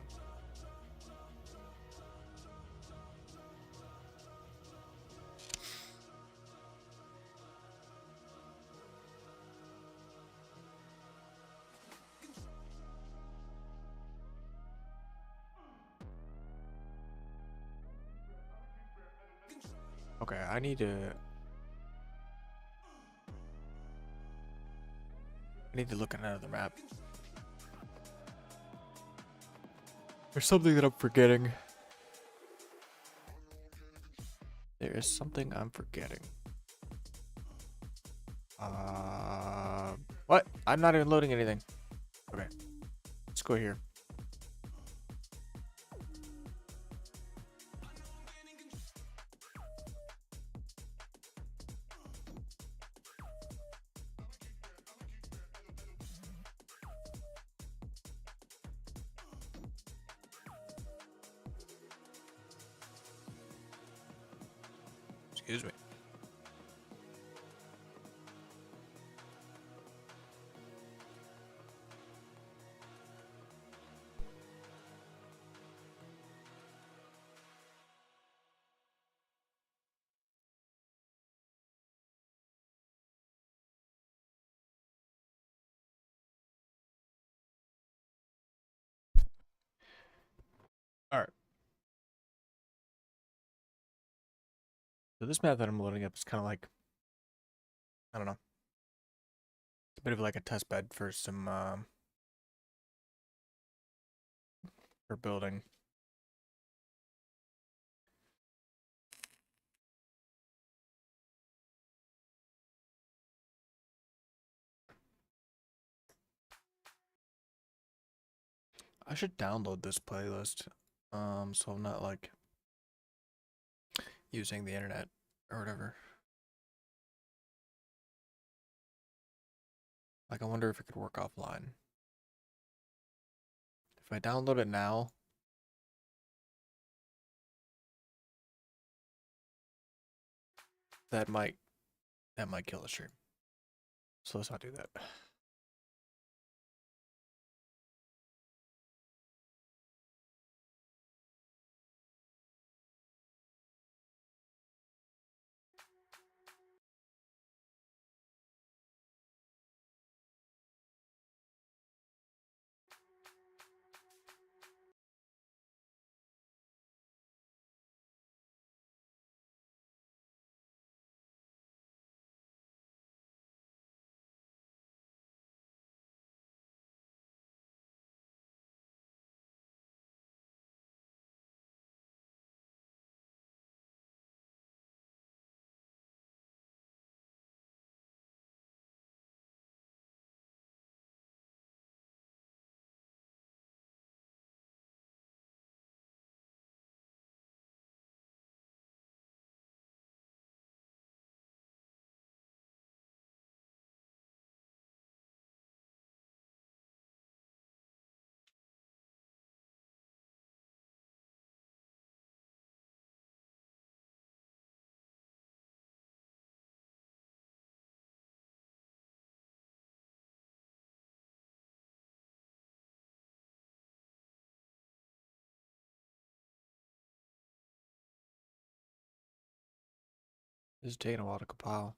Okay, I need to look at another map. There's something that I'm forgetting. There is something I'm forgetting. What? I'm not even loading anything. Okay. Let's go here. Excuse me. All right. So this map that I'm loading up is kind of like, I don't know. It's a bit of like a test bed for some for building. I should download this playlist, so I'm not like using the internet or whatever. Like, I wonder if it could work offline. If I download it now, that might kill the stream. So let's not do that. This is taking a while to compile.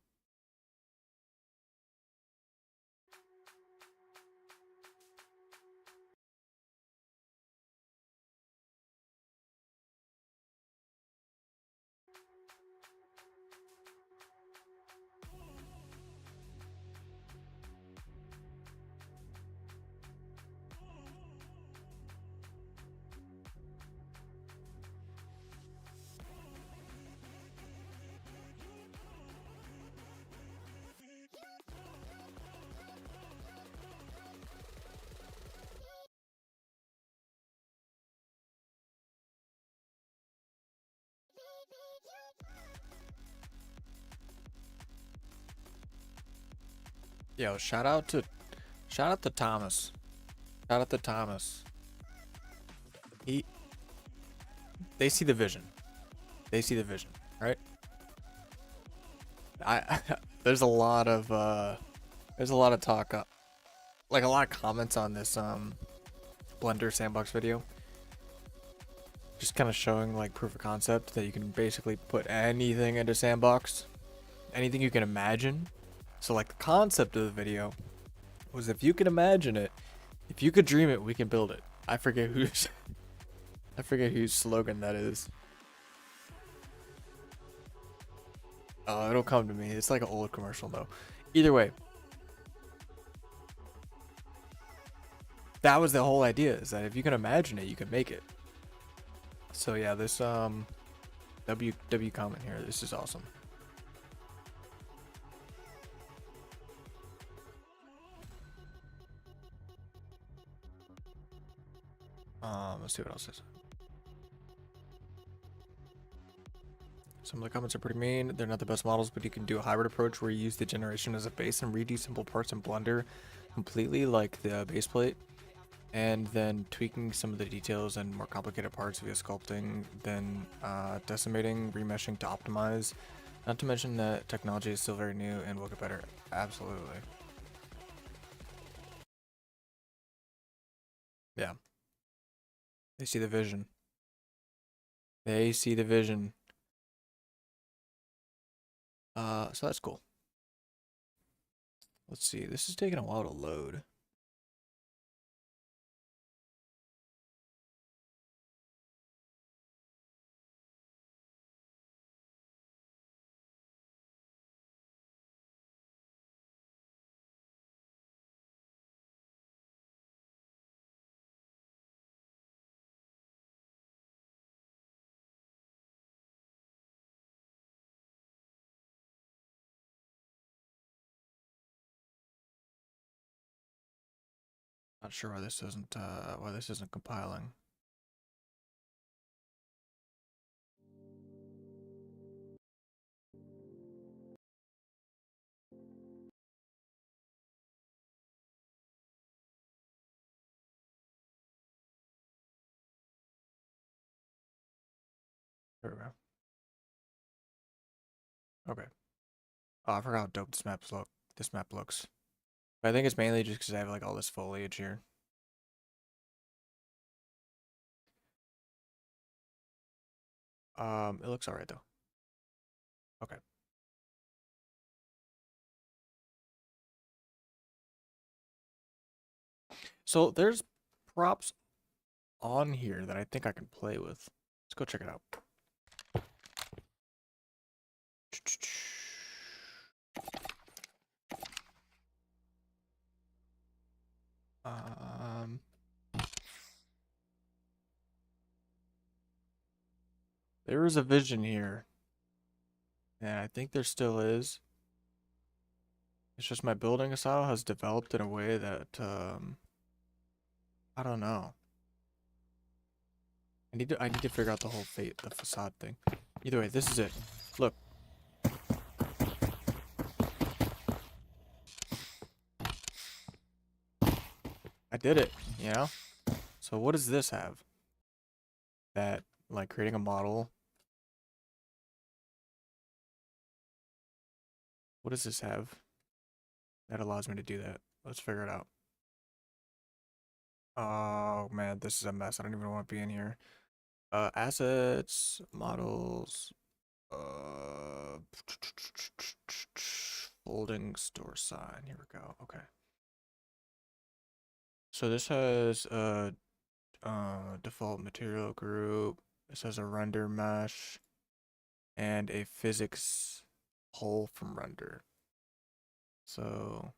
Yo, shout out to Thomas. Shout out to Thomas. He they see the vision. They see the vision, right? I there's a lot of talk like a lot of comments on this Blender sandbox video. Just kind of showing like proof of concept that you can basically put anything into sandbox. Anything you can imagine. So like the concept of the video was if you can imagine it, if you could dream it, we can build it. I forget whose slogan that is. Oh, it'll come to me. It's like an old commercial though. Either way, that was the whole idea, is that if you can imagine it, you can make it. So yeah, this W comment here, this is awesome. Let's see what else is. Some of the comments are pretty mean. They're not the best models, but you can do a hybrid approach where you use the generation as a base and redo simple parts in Blender completely, like the base plate, and then tweaking some of the details and more complicated parts via sculpting, then decimating, remeshing to optimize. Not to mention that technology is still very new and will get better. Absolutely. Yeah. They see the vision. They see the vision. So that's cool. Let's see. This is taking a while to load. Not sure why this isn't compiling. There we go. Okay. Oh, I forgot how dope this map looks. But I think it's mainly just because I have like all this foliage here. It looks alright though. Okay. So there's props on here that I think I can play with. Let's go check it out. Um, there is a vision here. And I think there still is. It's just my building style has developed in a way that, I don't know. I need to figure out the whole the facade thing. Either way, this is it. Look. I did it, you know? So what does this have? That, like, creating a model. What does this have that allows me to do that? Let's figure it out. Oh, man, this is a mess. I don't even want to be in here. Assets, models, folding store sign. Here we go. Okay. So this has a default material group. This has a render mesh and a physics hole from render. So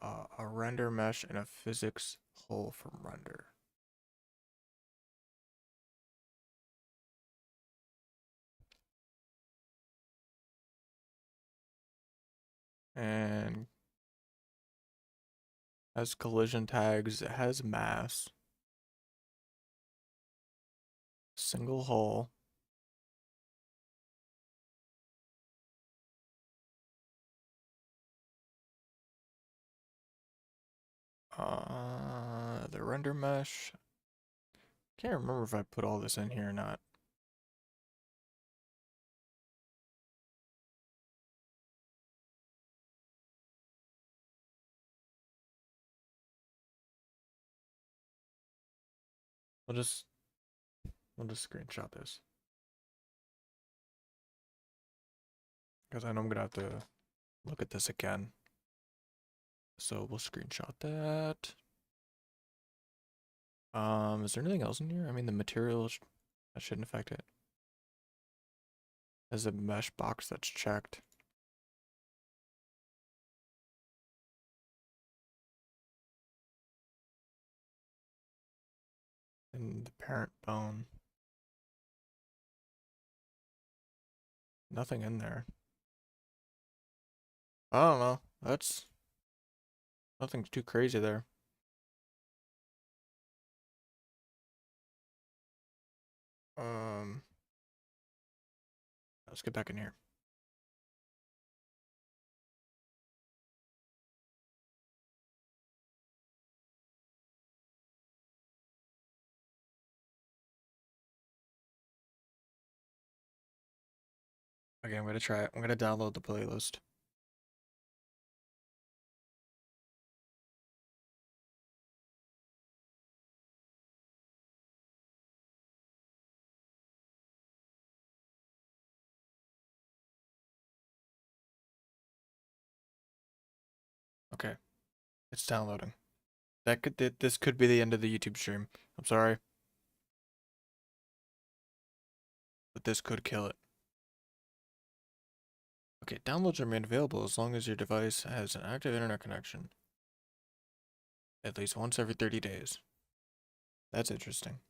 a render mesh and a physics hole from render. And has collision tags, it has mass. Single hole. The render mesh. Can't remember if I put all this in here or not. We'll just screenshot this. Because I know I'm gonna have to look at this again. So we'll screenshot that. Is there anything else in here? I mean, the material that shouldn't affect it. There's a mesh box that's checked. And the parent bone. Nothing in there. I don't know. That's nothing too crazy there. Let's get back in here. Okay, I'm gonna try it. I'm gonna download the playlist. Okay, it's downloading. This could be the end of the YouTube stream. I'm sorry, but this could kill it. Okay, downloads remain available as long as your device has an active internet connection. At least once every 30 days. That's interesting.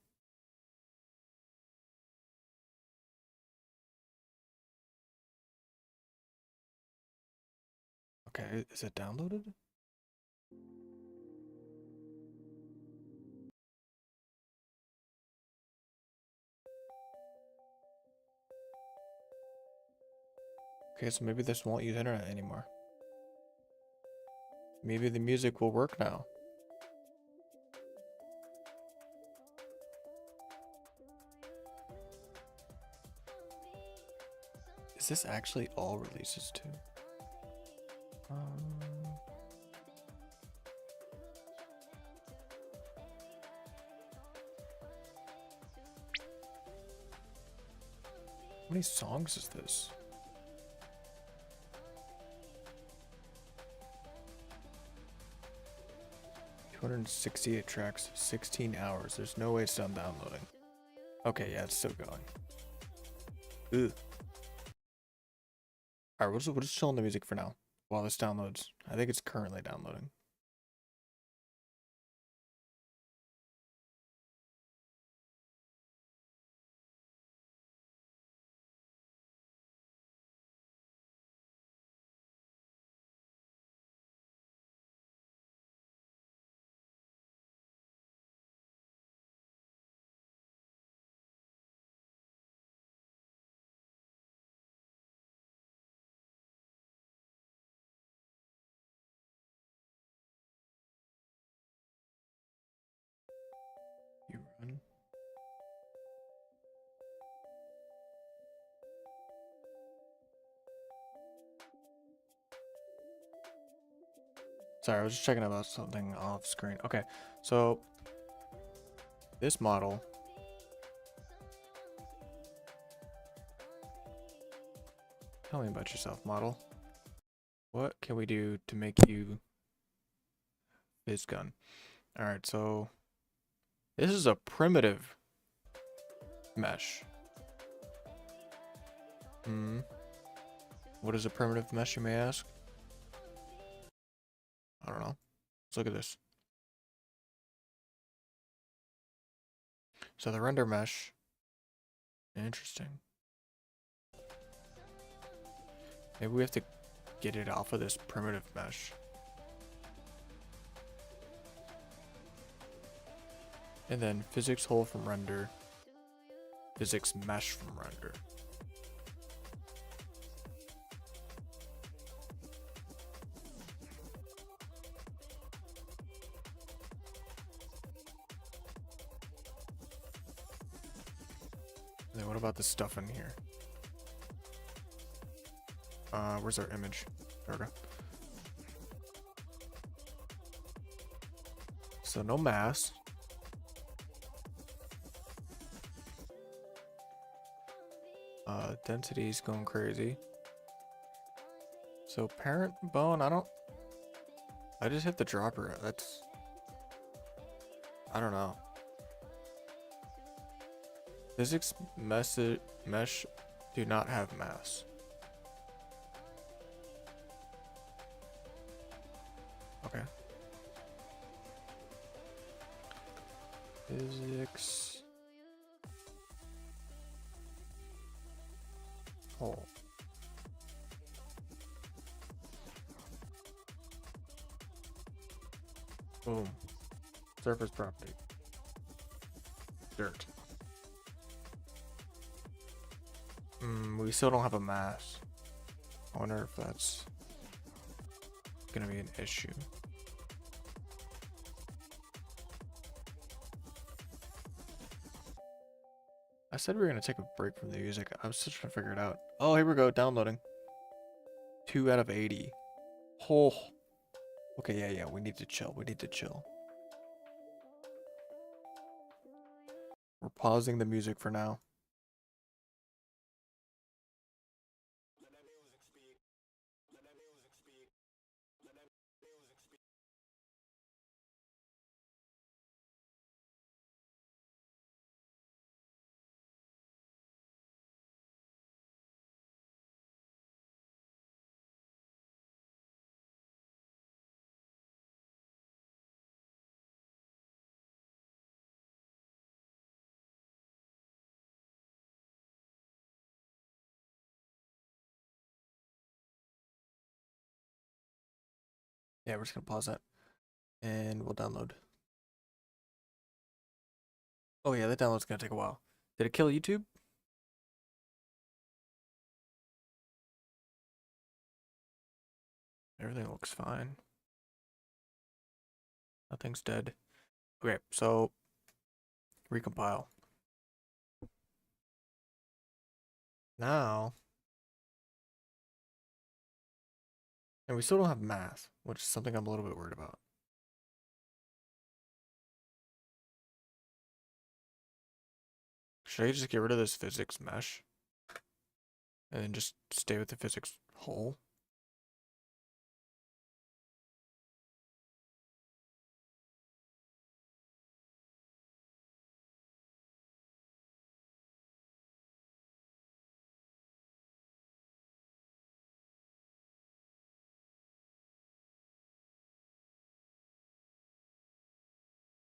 Okay, is it downloaded? Okay, so maybe this won't use internet anymore. Maybe the music will work now. Is this actually all releases too? How many songs is this? $268 tracks, 16 hours. There's no way it's done downloading. Okay, yeah, it's still going. Ugh. Alright, we'll just chill on the music for now while this downloads. I think it's currently downloading. You run. Sorry, I was just checking about something off screen. Okay, so this model. Tell me about yourself, model. What can we do to make you fizz gun? Alright, so this is a primitive mesh. What is a primitive mesh, you may ask? I don't know. Let's look at this. So the render mesh. Interesting. Maybe we have to get it off of this primitive mesh. And then physics hole from render. Physics mesh from render. Then what about the stuff in here? Where's our image? There we go. So no mass. Density's going crazy. So parent bone, I just hit the dropper. I don't know. Physics mesh do not have mass. Okay. Physics. Oh. Boom. Surface property. Dirt. We still don't have a mass. I wonder if that's gonna be an issue. I said we were gonna take a break from the music. I was just trying to figure it out. Oh, here we go. Downloading. 2 out of 80. Oh. Okay, yeah. We need to chill. We're pausing the music for now. Yeah, we're just gonna pause that. And we'll download. Oh yeah, that download's gonna take a while. Did it kill YouTube? Everything looks fine. Nothing's dead. Okay, so recompile. Now, and we still don't have math, which is something I'm a little bit worried about. Should I just get rid of this physics mesh? And then just stay with the physics hole?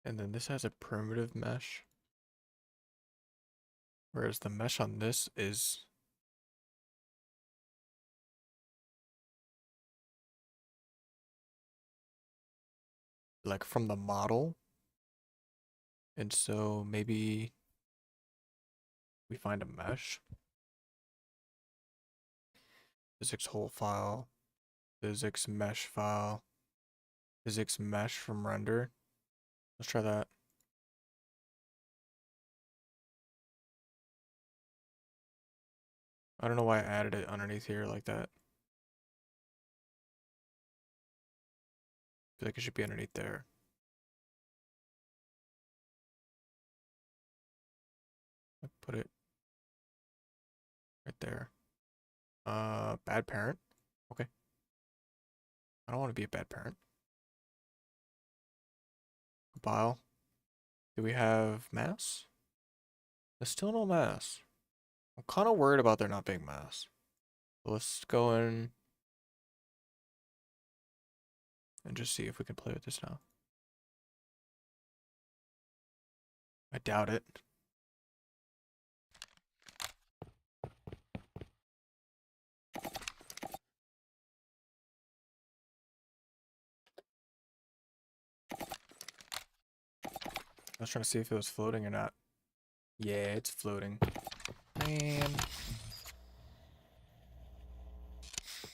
And then this has a primitive mesh. Whereas the mesh on this is like from the model. And so maybe we find a mesh. Physics hole file. Physics mesh file. Physics mesh from render. Let's try that. I don't know why I added it underneath here like that. I feel like it should be underneath there. I put it right there. Bad parent. Okay. I don't want to be a bad parent. Compile. Do we have mass? There's still no mass. I'm kind of worried about there not being mass. So let's go in and just see if we can play with this now. I doubt it. I was trying to see if it was floating or not. Yeah, it's floating. Man.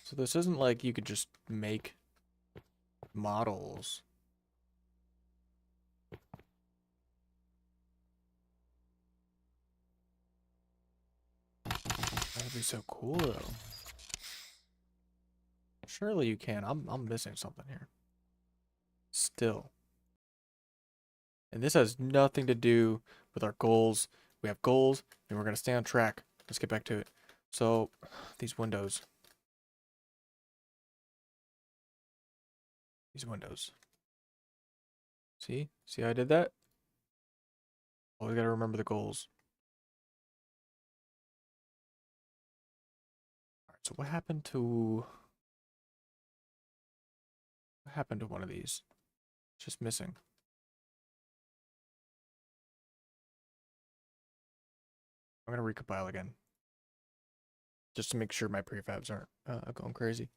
So this isn't like you could just make models. That'd be so cool though. Surely you can. I'm missing something here. Still. And this has nothing to do with our goals. We have goals and we're gonna stay on track. Let's get back to it. So these windows. These windows. See? See how I did that? Always gotta remember the goals. Alright, so what happened to one of these? It's just missing. I'm gonna recompile again. Just to make sure my prefabs aren't going crazy.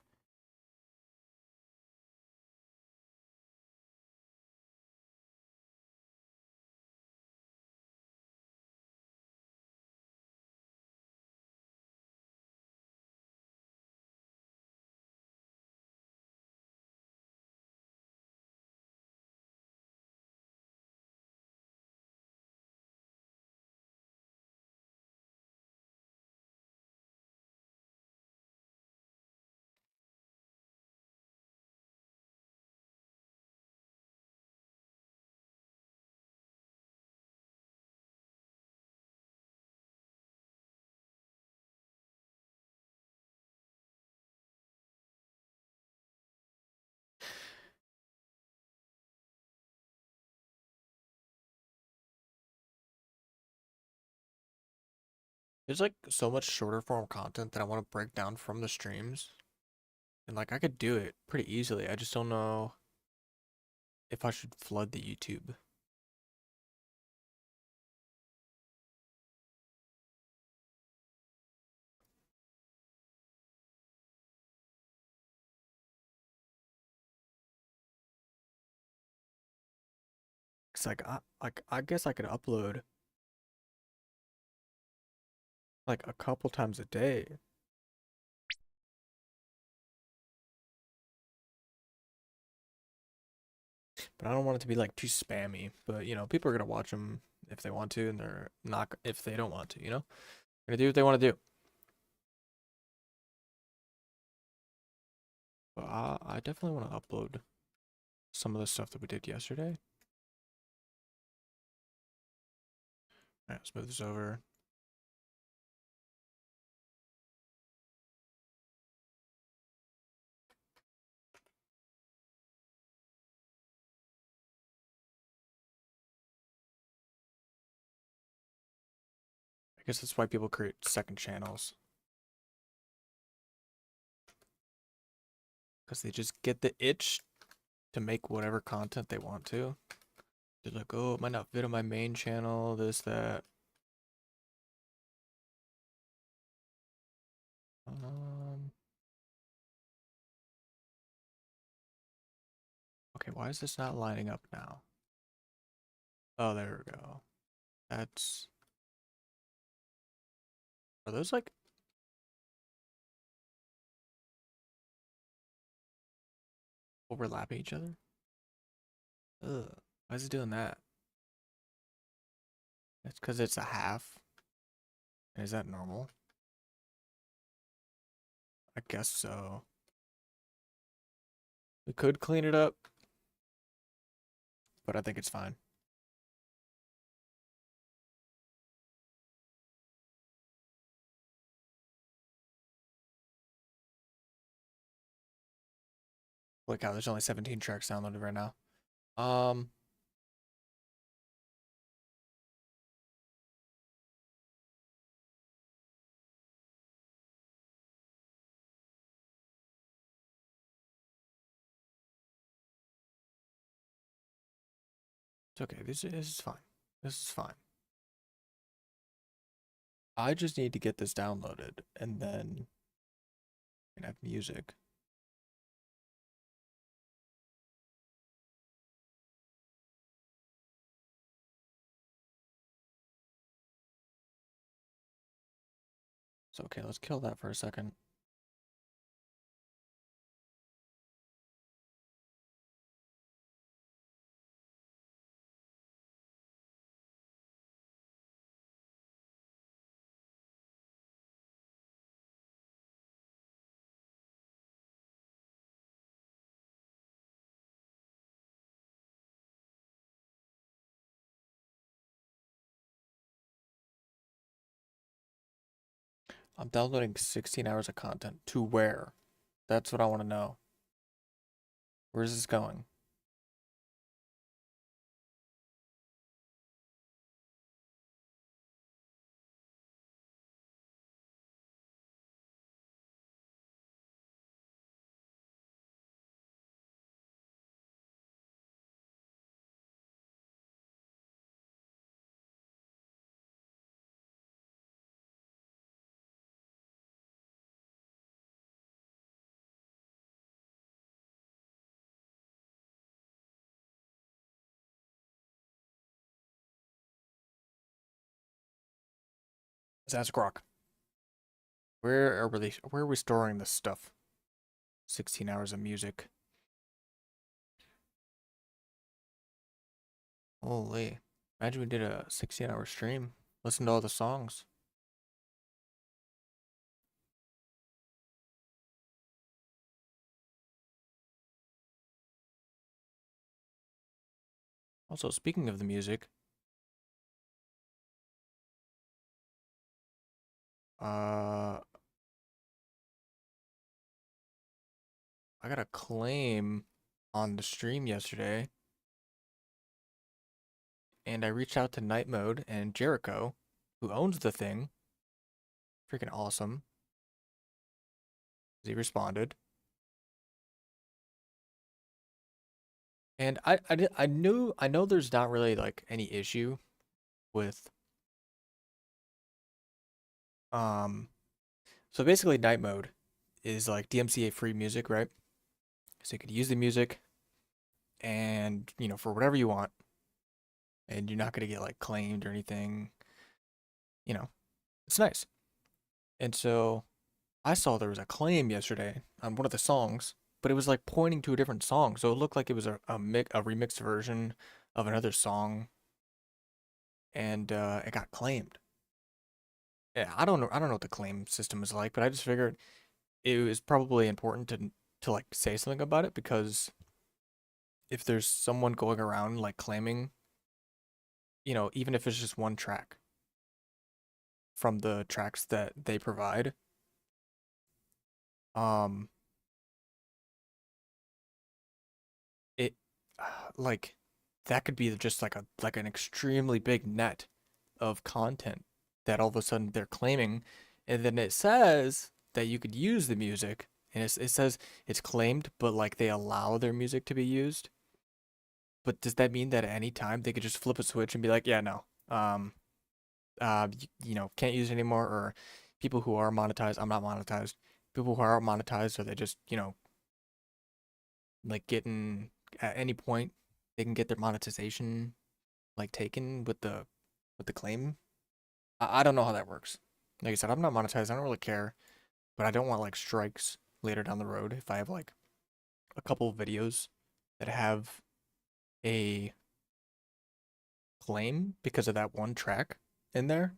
There's like so much shorter form content that I want to break down from the streams. And like I could do it pretty easily. I just don't know if I should flood the YouTube. Cause I guess I could upload like a couple times a day. But I don't want it to be like too spammy. But you know, people are gonna watch them if they want to, and they're not if they don't want to. You know, they're gonna do what they want to do. But I definitely want to upload some of the stuff that we did yesterday. All right, let's move this over. I guess that's why people create second channels. Because they just get the itch to make whatever content they want to. They're like, oh, it might not fit on my main channel, this, that. Okay, why is this not lining up now? Oh, there we go. That's... Are those like... overlapping each other? Ugh. Why is it doing that? It's because it's a half. Is that normal? I guess so. We could clean it up, but I think it's fine. Look how there's only 17 tracks downloaded right now. Um, it's okay. This is fine. This is fine. I just need to get this downloaded and then I can have music. So okay, let's kill that for a second. I'm downloading 16 hours of content. To where? That's what I want to know. Where is this going? That's Grok. Where are we storing this stuff? 16 hours of music. Holy. Imagine we did a 16-hour stream. Listen to all the songs. Also, speaking of the music, I got a claim on the stream yesterday, and I reached out to Night Mode and Jericho, who owns the thing. Freaking awesome. He responded. And I know there's not really like any issue with so basically Night Mode is like DMCA free music, right? So you could use the music and, you know, for whatever you want, and you're not gonna get like claimed or anything. You know, it's nice. And so I saw there was a claim yesterday on one of the songs, but it was like pointing to a different song, so it looked like it was a remixed version of another song, and it got claimed. Yeah, I don't know what the claim system is like, but I just figured it was probably important to like say something about it, because if there's someone going around like claiming, you know, even if it's just one track from the tracks that they provide, um, it like that could be just like an extremely big net of content that all of a sudden they're claiming, and then it says that you could use the music, and it says it's claimed, but like they allow their music to be used. But does that mean that at any time they could just flip a switch and be like, yeah, no, you know, can't use it anymore? Or people who are monetized, I'm not monetized. People who are monetized, are they just, you know, like getting at any point they can get their monetization like taken with the claim? I don't know how that works. Like I said, I'm not monetized. I don't really care, but I don't want like strikes later down the road if I have like a couple of videos that have a claim because of that one track in there,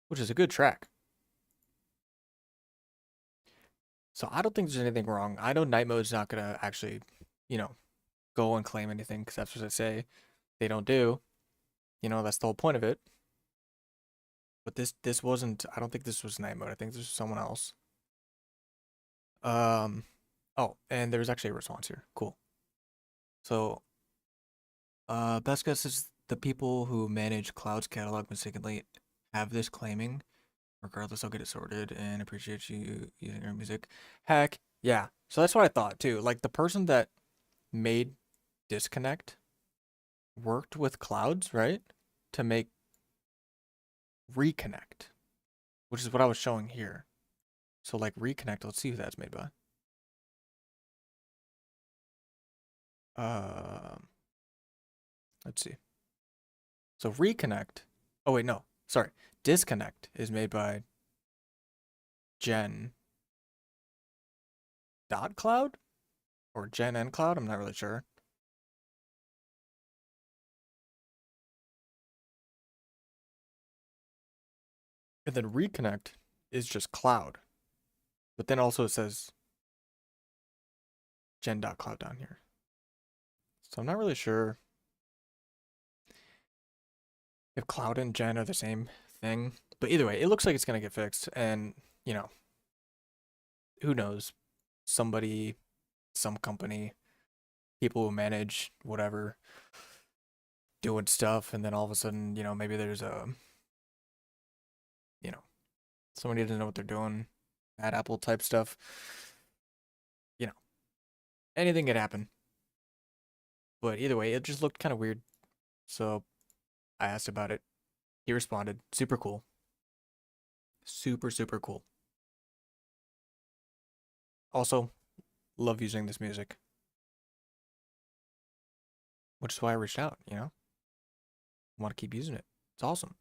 which is a good track. So I don't think there's anything wrong. I know Night Mode's not gonna actually, you know, go and claim anything, because that's what I say they don't do. You know, that's the whole point of it. But this wasn't. I don't think this was Night Mode. I think this was someone else. Um. Oh, and there was actually a response here. Cool. So, best guess is the people who manage Cloud's catalog mistakenly have this claiming. Regardless, I'll get it sorted and appreciate you using your music. Heck, yeah. So that's what I thought too. Like the person that made Disconnect worked with Clouds, right? To make Reconnect, which is what I was showing here. So like Reconnect, let's see who that's made by. Um, let's see. So Reconnect. Oh wait, no. Sorry. Disconnect is made by Jen dot Cloud or Jen and Cloud. I'm not really sure. And then Reconnect is just Cloud. But then also it says Jen dot Cloud down here. So I'm not really sure if Cloud and Jen are the same thing. But either way, it looks like it's gonna get fixed, and you know, who knows? Somebody, some company, people who manage whatever, doing stuff, and then all of a sudden, maybe there's you know, somebody doesn't know what they're doing, bad apple type stuff. You know, anything could happen. But either way, it just looked kind of weird. So I asked about it. He responded. Super cool. Super, super cool. Also, love using this music, which is why I reached out, Want to keep using it. It's awesome.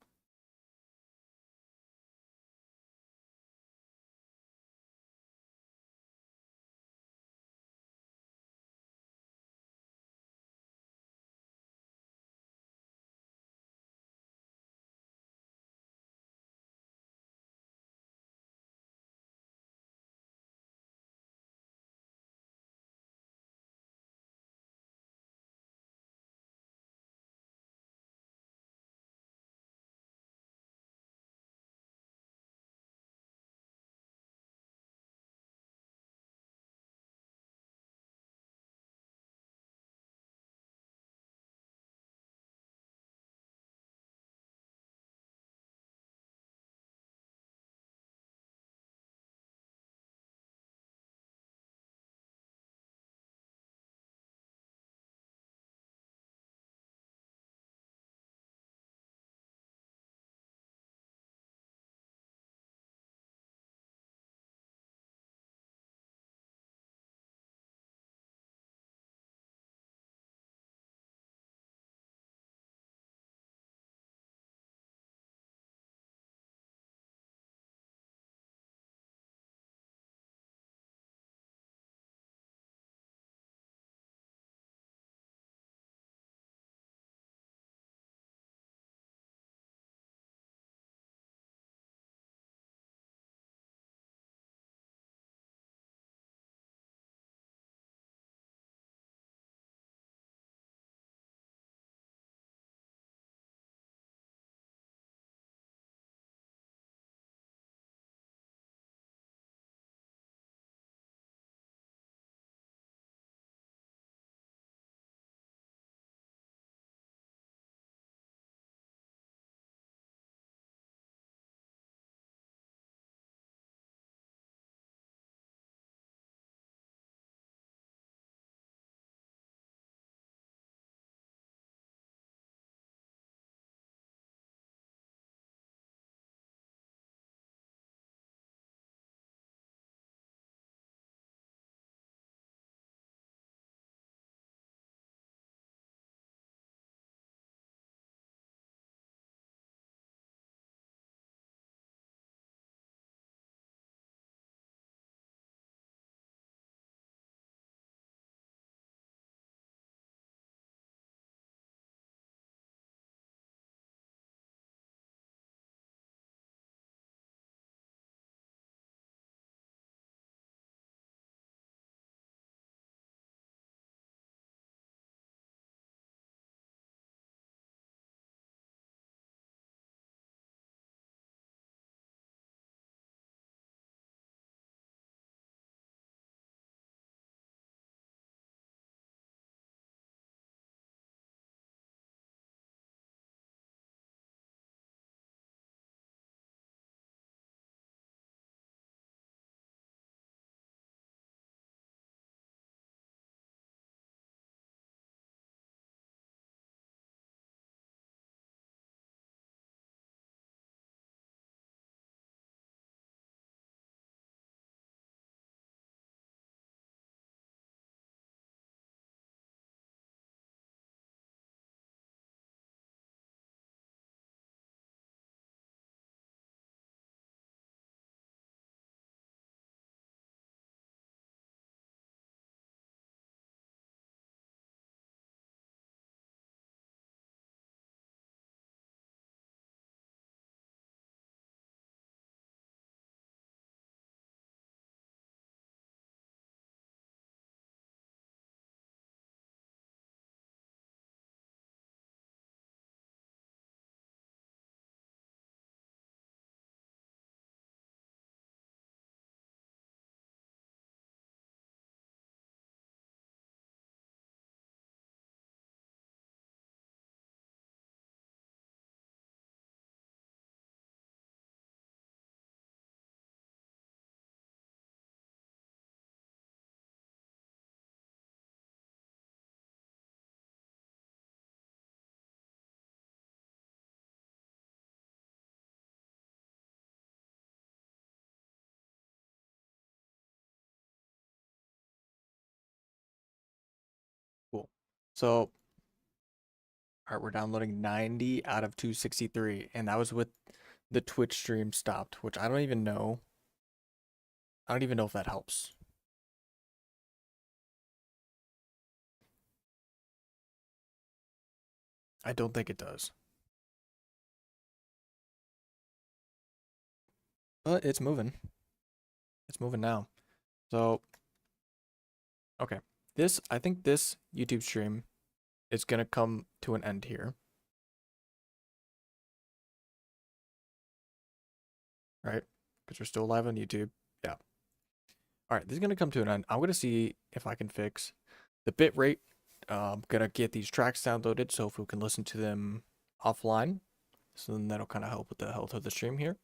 So, all right, we're downloading 90 out of 263, and that was with the Twitch stream stopped, which I don't even know. I don't even know if that helps. I don't think it does. But it's moving. It's moving now. So, okay. I think this YouTube stream is going to come to an end here. Right? Because we're still live on YouTube. Yeah. All right, this is going to come to an end. I'm going to see if I can fix the bit rate. I'm going to get these tracks downloaded so if we can listen to them offline. So then that'll kind of help with the health of the stream here.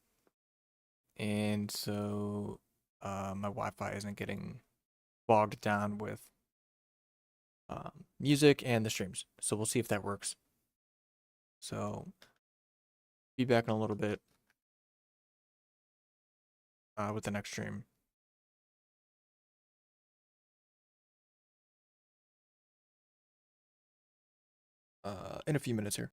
And so my Wi-Fi isn't getting bogged down with music and the streams. So we'll see if that works. So be back in a little bit with the next stream. In a few minutes here.